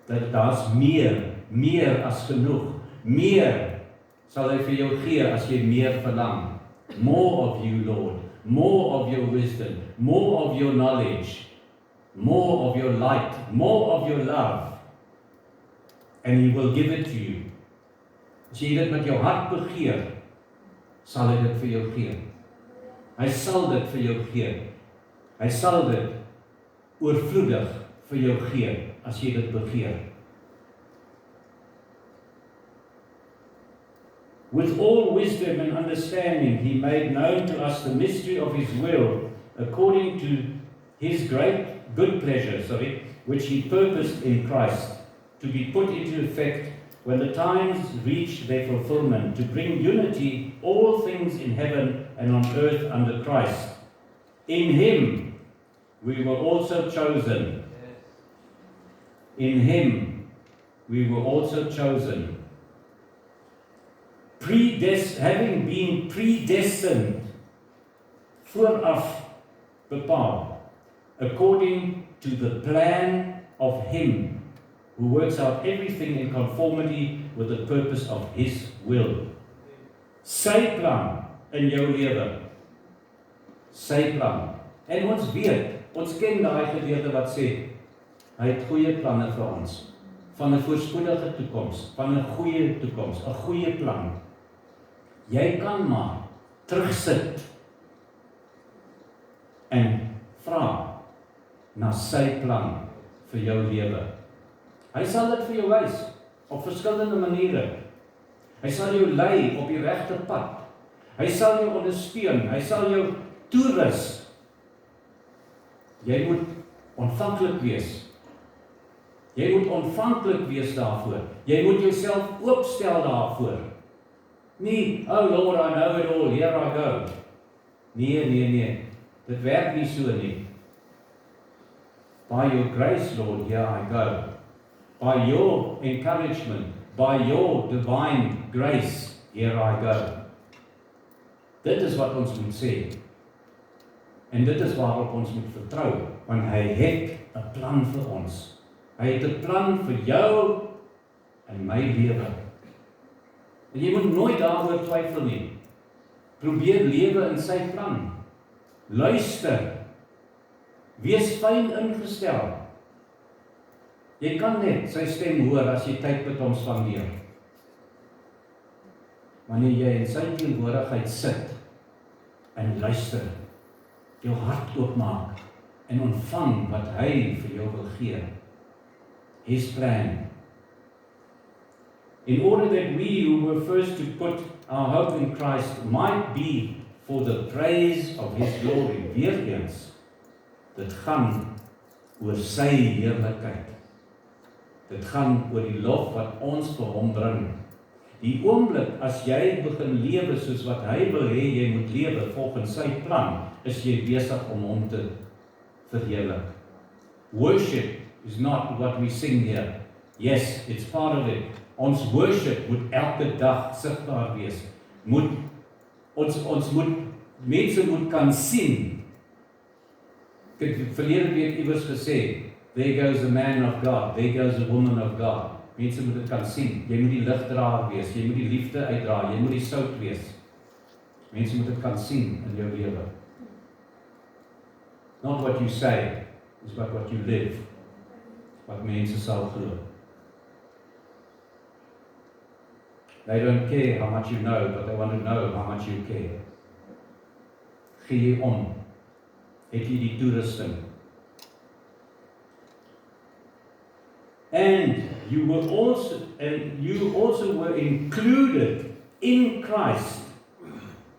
Speaker 4: Dat daar's meer as genoeg. Meer sal hy vir jou gee as jy meer verlang. More of you, Lord. More of your wisdom. More of your knowledge. More of your light. More of your love. And he will give it to you. As jy dit met jou hart begeer, sal hy dit vir jou gee. Hy sal dit vir jou gee. Hy sal dit oorvloedig vir jou gee, as jy dit begeer. With all wisdom and understanding, he made known to us the mystery of his will, according to his great good pleasure, which he purposed in Christ, to be put into effect when the times reach their fulfillment, to bring unity, all things in heaven and on earth under Christ. In him we were also chosen. In him we were also chosen. Having been predestined, vooraf bepaald, according to the plan of him who works out everything in conformity with the purpose of his will. Sy plan in jou lewe. Sy plan. En ons weet, ons ken daai gedeelte wat sê, hy het goeie planne vir ons, van 'n voorspoedige toekoms, van 'n goeie toekoms, 'n goeie plan. Jy kan maar terugsit en vra na sy plan vir jou lewe. Hy sal dit vir jou wys op verskillende maniere. Hy sal jou lei op die regte pad. Hy sal jou ondersteun, hy sal jou toerus. Jy moet ontvanklik wees. Jy moet ontvanklik wees daarvoor. Jy moet jouself oopstel daarvoor. Nie, oh Lord, I know it all, here I go. Nee. Dit werk nie so nie. By your grace, Lord, here I go. By your encouragement, by your divine grace, here I go. Dit is wat ons moet sê. En dit is waarop ons moet vertrou, want hy het 'n plan vir ons. Hy het 'n plan vir jou en my lewe. En jy moet nooit daaroor twyfel nie. Probeer lewe in sy plan. Luister. Wees fyn ingestel. Jy kan net sy stem hoor as jy tyd met hom spandeer. Wanneer jy in sy teenwoordigheid sit en luister, jou hart oopmaak en ontvang wat hy vir jou wil gee. His plan. In order that we who were first to put our hope in Christ might be for the praise of His glory. Weer eens, dit gaan oor sy heerlikheid. Dit gaan oor die lof wat ons vir hom bring. Die oomblik as jy begin lewe soos wat hy wil hê jy moet lewe volgens sy plan, is jy besig om hom te verheerlik. Worship is not what we sing here. Yes, it's part of it. Ons worship moet elke dag sigbaar wees. Mense moet kan sien. Ek het verlede week iewers gesê, there goes a man of God, there goes a woman of God. Mense moet dit kan sien. Jy moet die ligdraer wees, jy moet die liefde uitdra, jy moet die sout wees. Mense moet dit kan sien in jou lewe. Not what you say, is but what you live. Wat mense sal glo. They don't care how much you know, but they want to know how much you care. Gee jy om? Het jy die toerusting? And you also were included in Christ.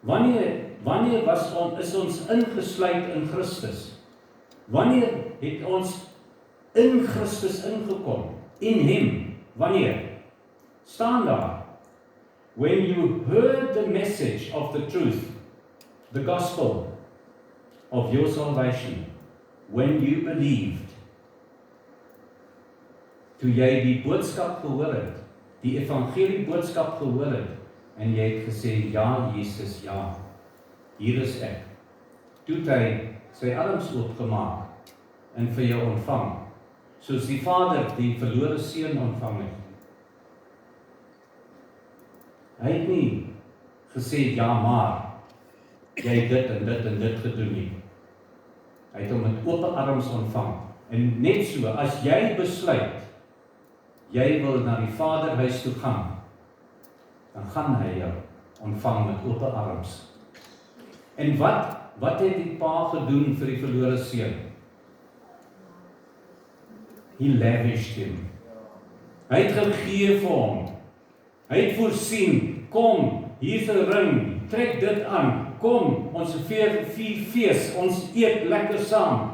Speaker 4: Wanneer is ons ingesluit in Christus? Wanneer het ons in Christus ingekom? In Him. Wanneer? Staan daar. When you heard the message of the truth, the gospel of your salvation, when you believed, toe jy die boodskap gehoor het, die evangelie boodskap gehoor het, en jy het gesê, ja Jesus, ja, hier is ek. Toe het hy sy arms oopgemaak en vir jou ontvang, soos die Vader die verlore seun ontvang het. Hy het nie gesê, ja maar, jy het dit en dit en dit gedoen nie. Hy het hom met oop arms ontvang. En net so, as jy besluit, jy wil na die Vaderhuis toe gaan, dan gaan hy jou ontvang met oop arms. En wat het die pa gedoen vir die verlore seun? He lavished him. Hy het gegee vir hom. Hy het voorsien, kom, hier is 'n ring, trek dit aan, kom, ons vier fees, ons eet lekker saam.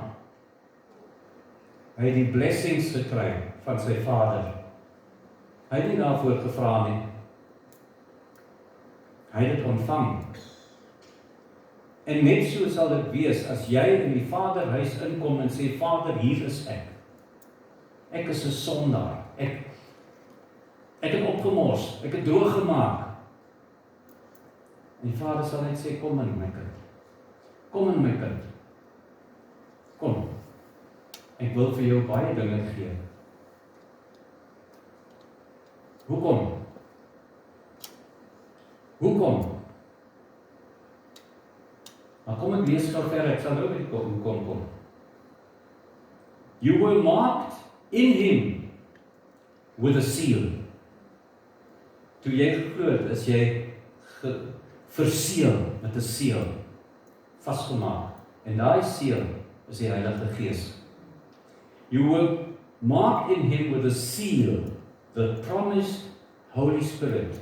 Speaker 4: Hy het die blessings gekry van sy Vader. Hy het nie daarvoor gevra nie. Hy het dit ontvang. En net so sal dit wees, as jy in die Vaderhuis inkom en sê, Vader, hier is ek. Ek is 'n sondaar. Ek het opgemors, ek het droog gemaak. En die Vader sal net sê, kom in my kind. Kom in my kind. Kom. Ek wil vir jou baie dinge gee. Hoekom? Maar kom ek lees gou verder, ek sal nou net kom. You were marked in Him with a seal. Toe jy geglo het, is jy verseël met 'n seël, vasgemaak. En daai seël is die Heilige Gees. You were marked in Him with a seal, the promised Holy Spirit,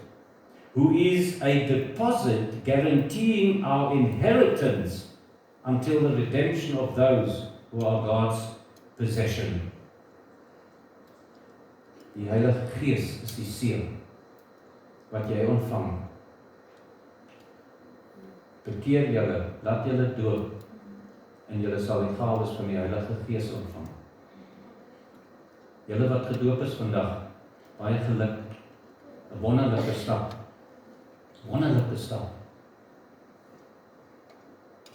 Speaker 4: who is a deposit guaranteeing our inheritance until the redemption of those who are God's possession. Die Heilige Gees is die seël wat jy ontvang. Bekeer julle, laat julle doop, en julle sal die gawes van die Heilige Gees ontvang. Julle wat gedoop is vandag, baie geluk. 'n wonderlike stap. Wonderlike stap.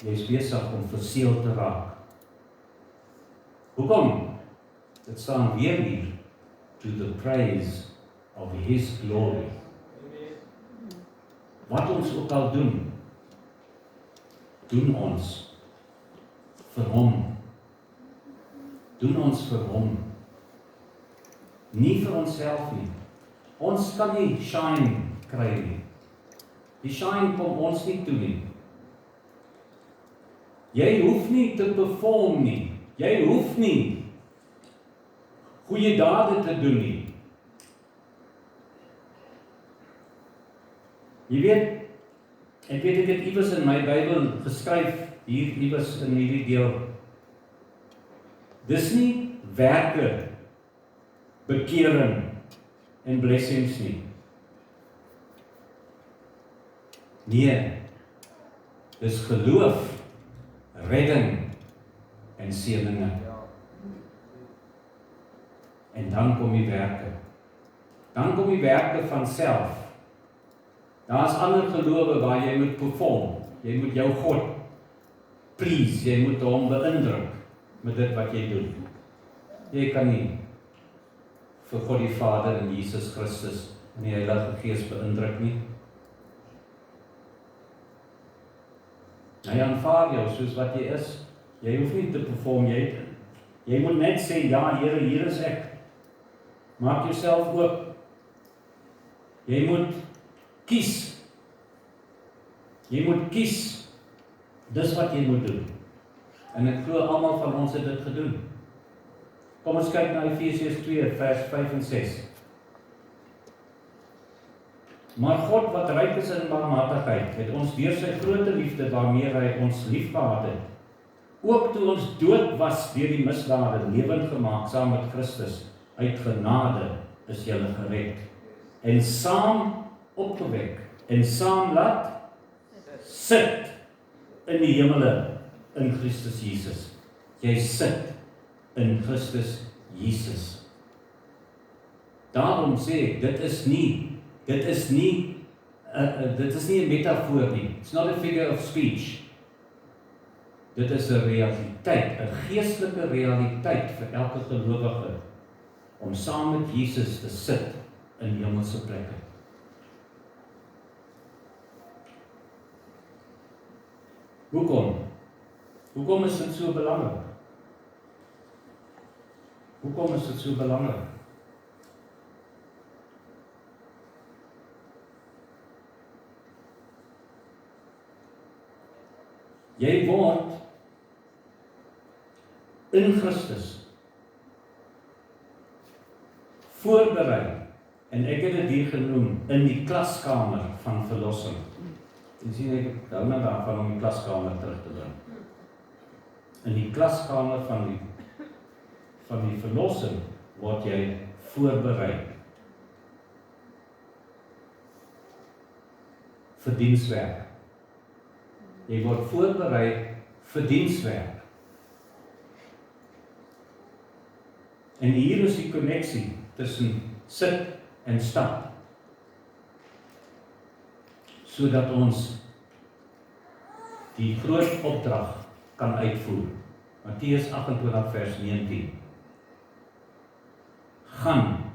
Speaker 4: Jy is besig om verseël te raak. Hoekom? Dit staan weer hier, to the praise of His glory. Wat ons ook al doen, doen ons vir Hom. Doen ons vir Hom. Nie vir onsself nie. Ons kan nie shine kry nie. Die shine kom ons nie toe nie. Jy hoef nie te perform nie. Jy hoef nie goeie dade te doen nie. Jy weet, ek het iewers in my Bybel geskryf, hier iewers in hierdie deel. Dis nie werke, bekering en blessings nie. Nee, dis geloof, redding en seëninge. En dan kom die werke. Dan kom die werke van self. Daar's ander gelowe waar jy moet perform. Jy moet jou God please, jy moet hom beïndruk met dit wat jy doen. Jy kan nie vir God die Vader en Jesus Christus en die Heilige Gees beïndruk nie. Hy aanvaar jou soos wat jy is. Jy hoef nie te perform, jy moet net sê, ja Here, hier is ek. Maak jouself oop. Jy moet kies. Jy moet kies. Dis wat jy moet doen. En ek glo almal van ons het dit gedoen. Kom ons kyk na Efesiërs 2 vers 5 en 6. Maar God wat ryk is in barmhartigheid, het ons deur sy groote liefde waarmee hy ons liefgehad het, ook toe ons dood was deur die misdade, lewend gemaak saam met Christus. Uit genade is julle gered en saam opgewek en saam laat sit in die hemele in Christus Jesus. Jy sit in Christus Jesus. Daarom sê ek, dit is nie 'n metafoor nie. It's not a figure of speech. Dit is 'n realiteit, 'n geestelike realiteit vir elke gelowige om saam met Jesus te sit in hemelse plekke. Hoekom? Hoekom is dit so belangrik? Hoekom is dit so belangrik? Jy word in Christus voorberei, en ek het dit hier genoem, in die klaskamer van verlossing. Jy sien, ek hou nou daarvan om die klaskamer terug te bring. In die klaskamer van die verlossing word jy voorberei vir dienswerk. Jy word voorberei vir dienswerk. En hier is die koneksie tussen sit en stap. Sodat ons die groot opdrag kan uitvoer. Matteus 28 vers 19. Gaan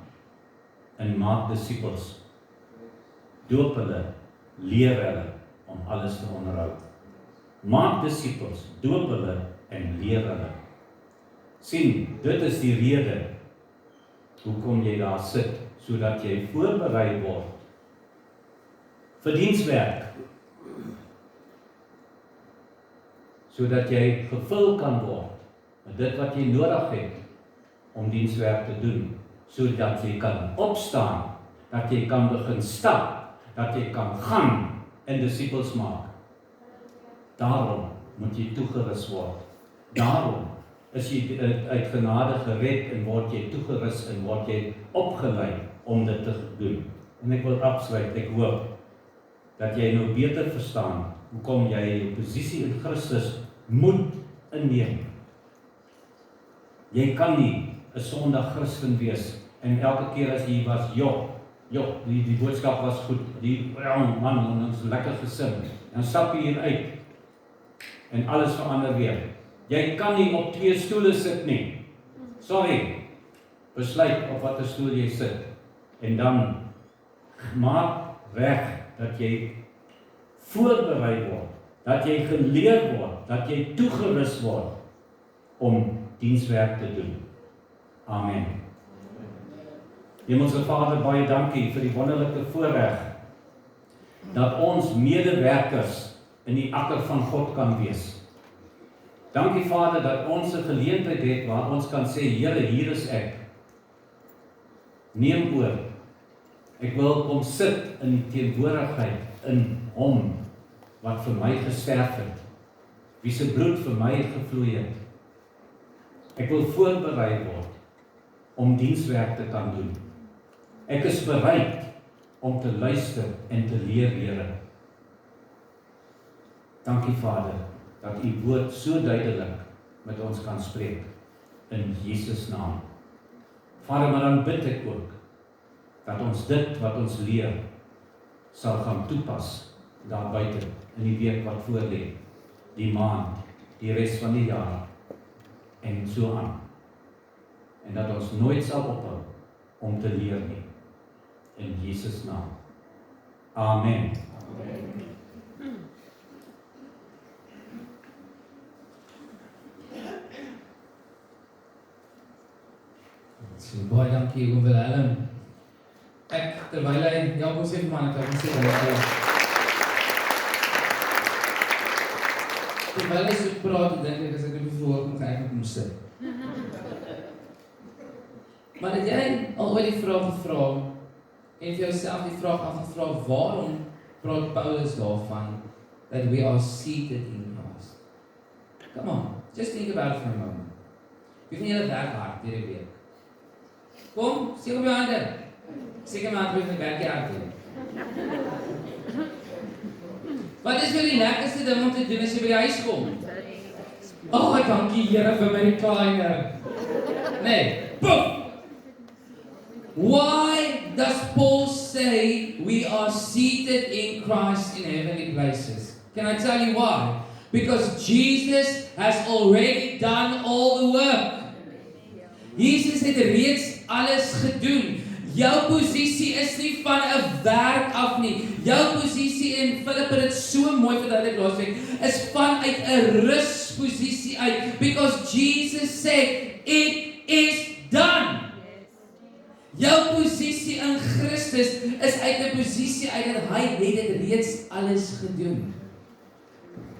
Speaker 4: en maak disippels. Doop hulle, leer hulle om alles te onderhou. Maak disippels, doop hulle en leer hulle. Sien, dit is die rede hoekom jy daar sit, sodat jy voorberei word vir dienswerk. Sodat jy gevul kan word met dit wat jy nodig het om dienswerk te doen, sodat jy kan opstaan, dat jy kan begin stap, dat jy kan gaan en disippels maak. Daarom moet jy toegerus word. Daarom is jy uit genade gered en word jy toegerus en word jy opgelei om dit te doen. En ek wil afsluit, ek hoop dat jy nou beter verstaan hoekom jy jou posisie in Christus moet inneem. Jy kan nie 'n Sondag Christen wees en elke keer as jy was, die boodskap was goed. Man, ons lekker gesing. En stap hier uit. En alles verander weer. Jy kan nie op 2 stoele sit nie. Sorry. Besluit op watter stoel jy sit. En dan maak reg dat jy voorberei word, dat jy geleer word, dat jy toegerus word om dienswerk te doen. Amen. Hemelse Vader, baie dankie vir die wonderlike voorreg dat ons medewerkers in die akker van God kan wees. Dankie Vader dat ons 'n geleentheid het waar ons kan sê, Here, hier is ek. Neem oor. Ek wil kom sit in die teenwoordigheid in Hom wat vir my gesterf het, wie se bloed vir my gevloei het. Ek wil voorberei word om dienswerk te kan doen. Ek is bereid om te luister en te leer, Here. Dankie Vader, dat U woord so duidelik met ons kan spreek, in Jesus naam. Vader, maar dan bid ek ook, dat ons dit wat ons leer, sal gaan toepas, daar buite, in die week wat voorlê, die maand, die res van die jaar, en so aan. En dat ons nooit sal ophou, om te leer nie, in Jesus naam. Amen. Amen.
Speaker 5: So, baie dankie Oom Willem. Ek, terwyl hy, ja, kom sê vir man, ek sê dankie. Terwyl hy so praat, dink ek, as ek dit verhoor, kom ek moet sit. Maar het jy al ooit die vraag gevra, en vir jouself die vraag afgevra, waarom praat Paulus daarvan, that we are seated in Christ? Come on, just think about it for a moment. Wie van julle werk hard hierdie week? Kom, steek op jou hande. Seker maar het my werk hard doen. Wat is vir die lekkerste ding om te doen as jy by die huis kom? Dankie Here vir my recliner. Nee, boom! Why does Paul say we are seated in Christ in heavenly places? Can I tell you why? Because Jesus has already done all the work. Jesus het reeds alles gedoen. Jou posisie is nie van 'n werk af nie. Jou posisie, en Philip het dit so mooi verduidelik laasweek, is vanuit 'n rusposisie uit. Because Jesus said, it is done. Jou posisie in Christus is uit 'n posisie uit dat hy het dit reeds alles gedoen.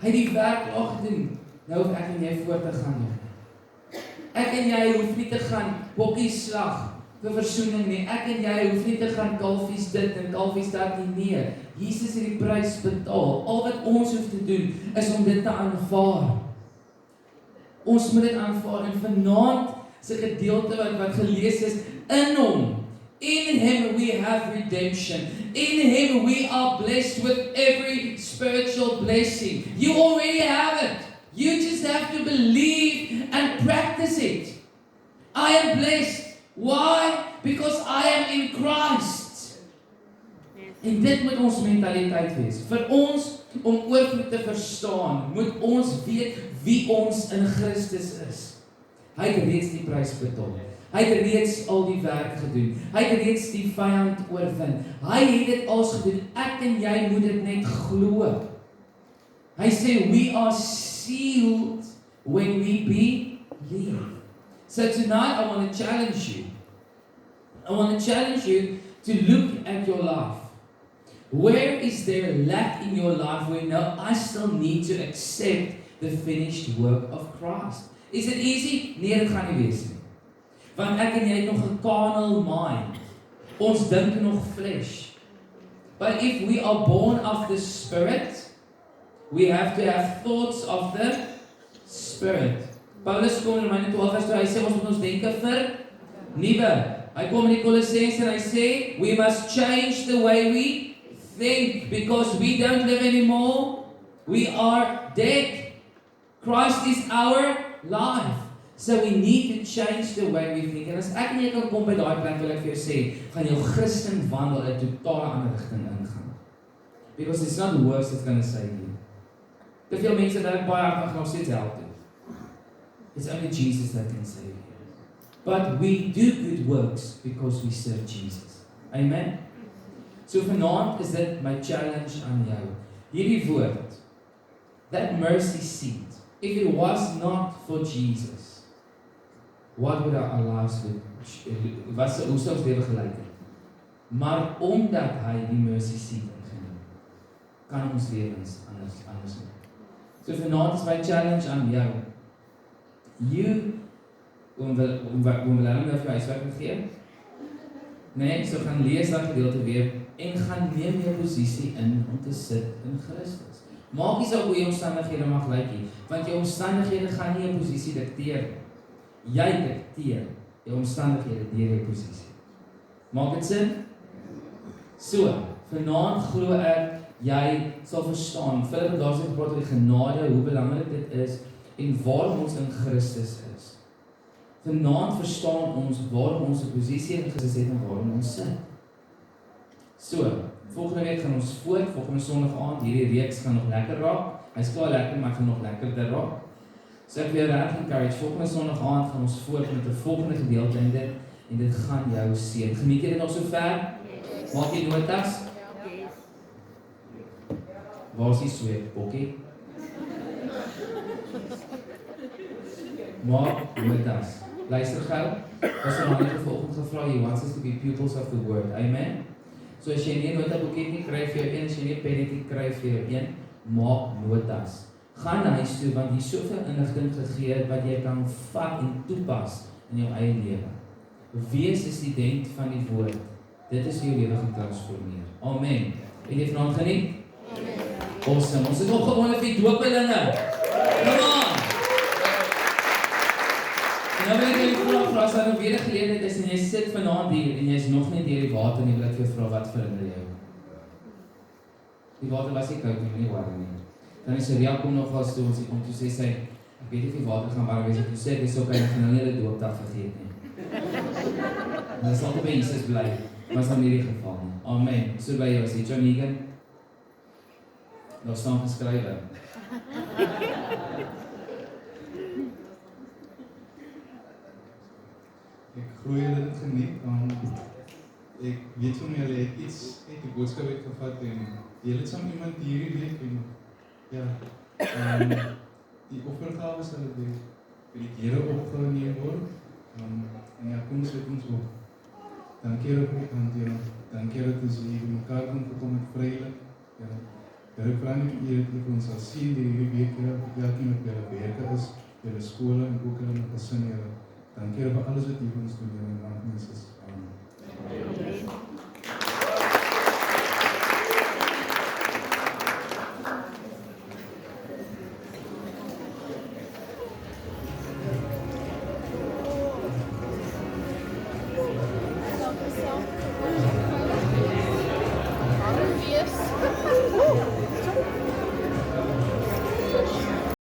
Speaker 5: Hy het die werk al gedoen. Nou hoef ek en jy voort te gaan. Ek en jy hoef nie te gaan bokkies slag vir versoening nie. Ek en jy hoef nie te gaan kalfies dit en kalfies dat nie. Nee, Jesus het die prys betaal. Al wat ons hoef te doen is om dit te aanvaar. Ons moet dit aanvaar, en vanaand se gedeelte wat gelees is, in hom. In him we have redemption. In him we are blessed with every spiritual blessing. You already have it. You just have to believe and practice it. I am blessed. Why? Because I am in Christ. En dit moet ons mentaliteit wees. Vir ons om oorvloed te verstaan, moet ons weet wie ons in Christus is. Hy het reeds die prys betaal. Hy het reeds al die werk gedoen. Hy het reeds die vyand oorwin. Hy het dit als gedoen. Ek en jy moet dit net glo. Hy sê, we are sealed when we believe. So tonight I want to challenge you. I want to challenge you to look at your life. Where is there lack in your life where no, I still need to accept the finished work of Christ? Is it easy? Nee, dit gaan nie wees nie. Want ek en jy het nog 'n carnal mind. Ons dink nog flesh. But if we are born of the Spirit, we have to have thoughts of the Spirit. Paulus kom in Romeine 12 vers 2, hy sê ons moet ons denke vernuwe. Hy kom in die Kolossense en hy sê, we must change the way we think, because we don't live anymore. We are dead. Christ is our life. So we need to change the way we think. En as ek en jy kan kom by daai plek, wil ek vir jou sê, gaan jou Christen wandel in 'n totale ander rigting ingaan. Because it's not the words that's going to save you. Te veel mense dink baie hard gaan nog steeds help toe. It's only Jesus that can save you. But we do good works because we serve Jesus. Amen. So vanaand is dit my challenge aan jou. Hierdie woord, that mercy seat, if it was not for Jesus, what would our lives be? Hoe sou ons lewe gelyk het? Maar omdat hy die mercy seat ingeneem, kan ons lewens anders loop. So vanaand is my challenge aan jou. Om nou vir huiswerk te gee? Nee, so gaan lees dat gedeelte weer en gaan neem jou posisie in om te sit in Christus. Maak nie saak hoe jou omstandighede mag lyk nie, want jou omstandighede gaan nie jou posisie dikteer. Jy dikteer jou omstandighede deur jou posisie. Maak dit sin? So, vanaand glo ek jy sal verstaan, Philip het daar gepraat oor die genade, hoe belangrik dit is en waarom ons in Christus is. Vanaand verstaan ons waarom ons 'n posisie in Christus het en waarom ons sit. So, volgende week gaan ons voort, volgende Sondag aand, hierdie reeks gaan nog lekker raak. Hy's klaar lekker, maar gaan nog lekkerder raak. So ek wil regtig encourage, volgende Sondag aand gaan ons voort met 'n volgende gedeelte in dit en dit gaan jou seën. Geniet jy dit nog so ver? Maak jy notas? Waar is die sweet, Bokkie? Maak notas. Luister gou. Ons het nog vanoggend gevra, he wants us to be pupils of the word. Amen. So as jy nie 'n notaboekie nie kry vir jou een, as jy nie 'n pennetjie kry vir jou een, maak notas. Gaan huis toe want hier is soveel inligting gegee wat jy kan vat en toepas in jou eie lewe. Wees 'n student van die woord. Dit is jou lewe gaan transformeer. Amen. En jy vanaand geniet? Awesome. Ons het opgewonde vir doopelinge. Come on. Nou wil ek julle vra as daar nog weer 'n geleentheid is en jy sit vanaand hier en jy is nog nie deur die water nie, wil ek vir jou vra wat verander jou? Die water was nie koud nie, warm nie. Dan is Ria kom nog as toe ons kom toe sê sy, ek weet nie of die water gaan warm wees, ek sê dis okay, ek gaan nou nie hulle doopdag vergeet nie. En dit sal by Jesus bly, maar is dan nie die geval nie. Amen. So by jou was dit, John Egan. Daar staan geskrywe.
Speaker 6: Ek glo julle het geniet. Ek weet van julle het iets uit die boodskap uitgevat en julle het saam iemand hierdie week en ja, die offergawe sal dit vir die Here opgeneem word. En ja, kom sit ons op. Dankie Here vir die kant, dankie Here dat ons hier mekaar kan gekom met vrylik. Ja, Here vra net hier dat ons sal sien die hierdie week, elkeen wat julle werke is, julle skole en ook julle gesin, Here. Dankie vir alles wat U vir ons doen in die naam van Jesus. Amen.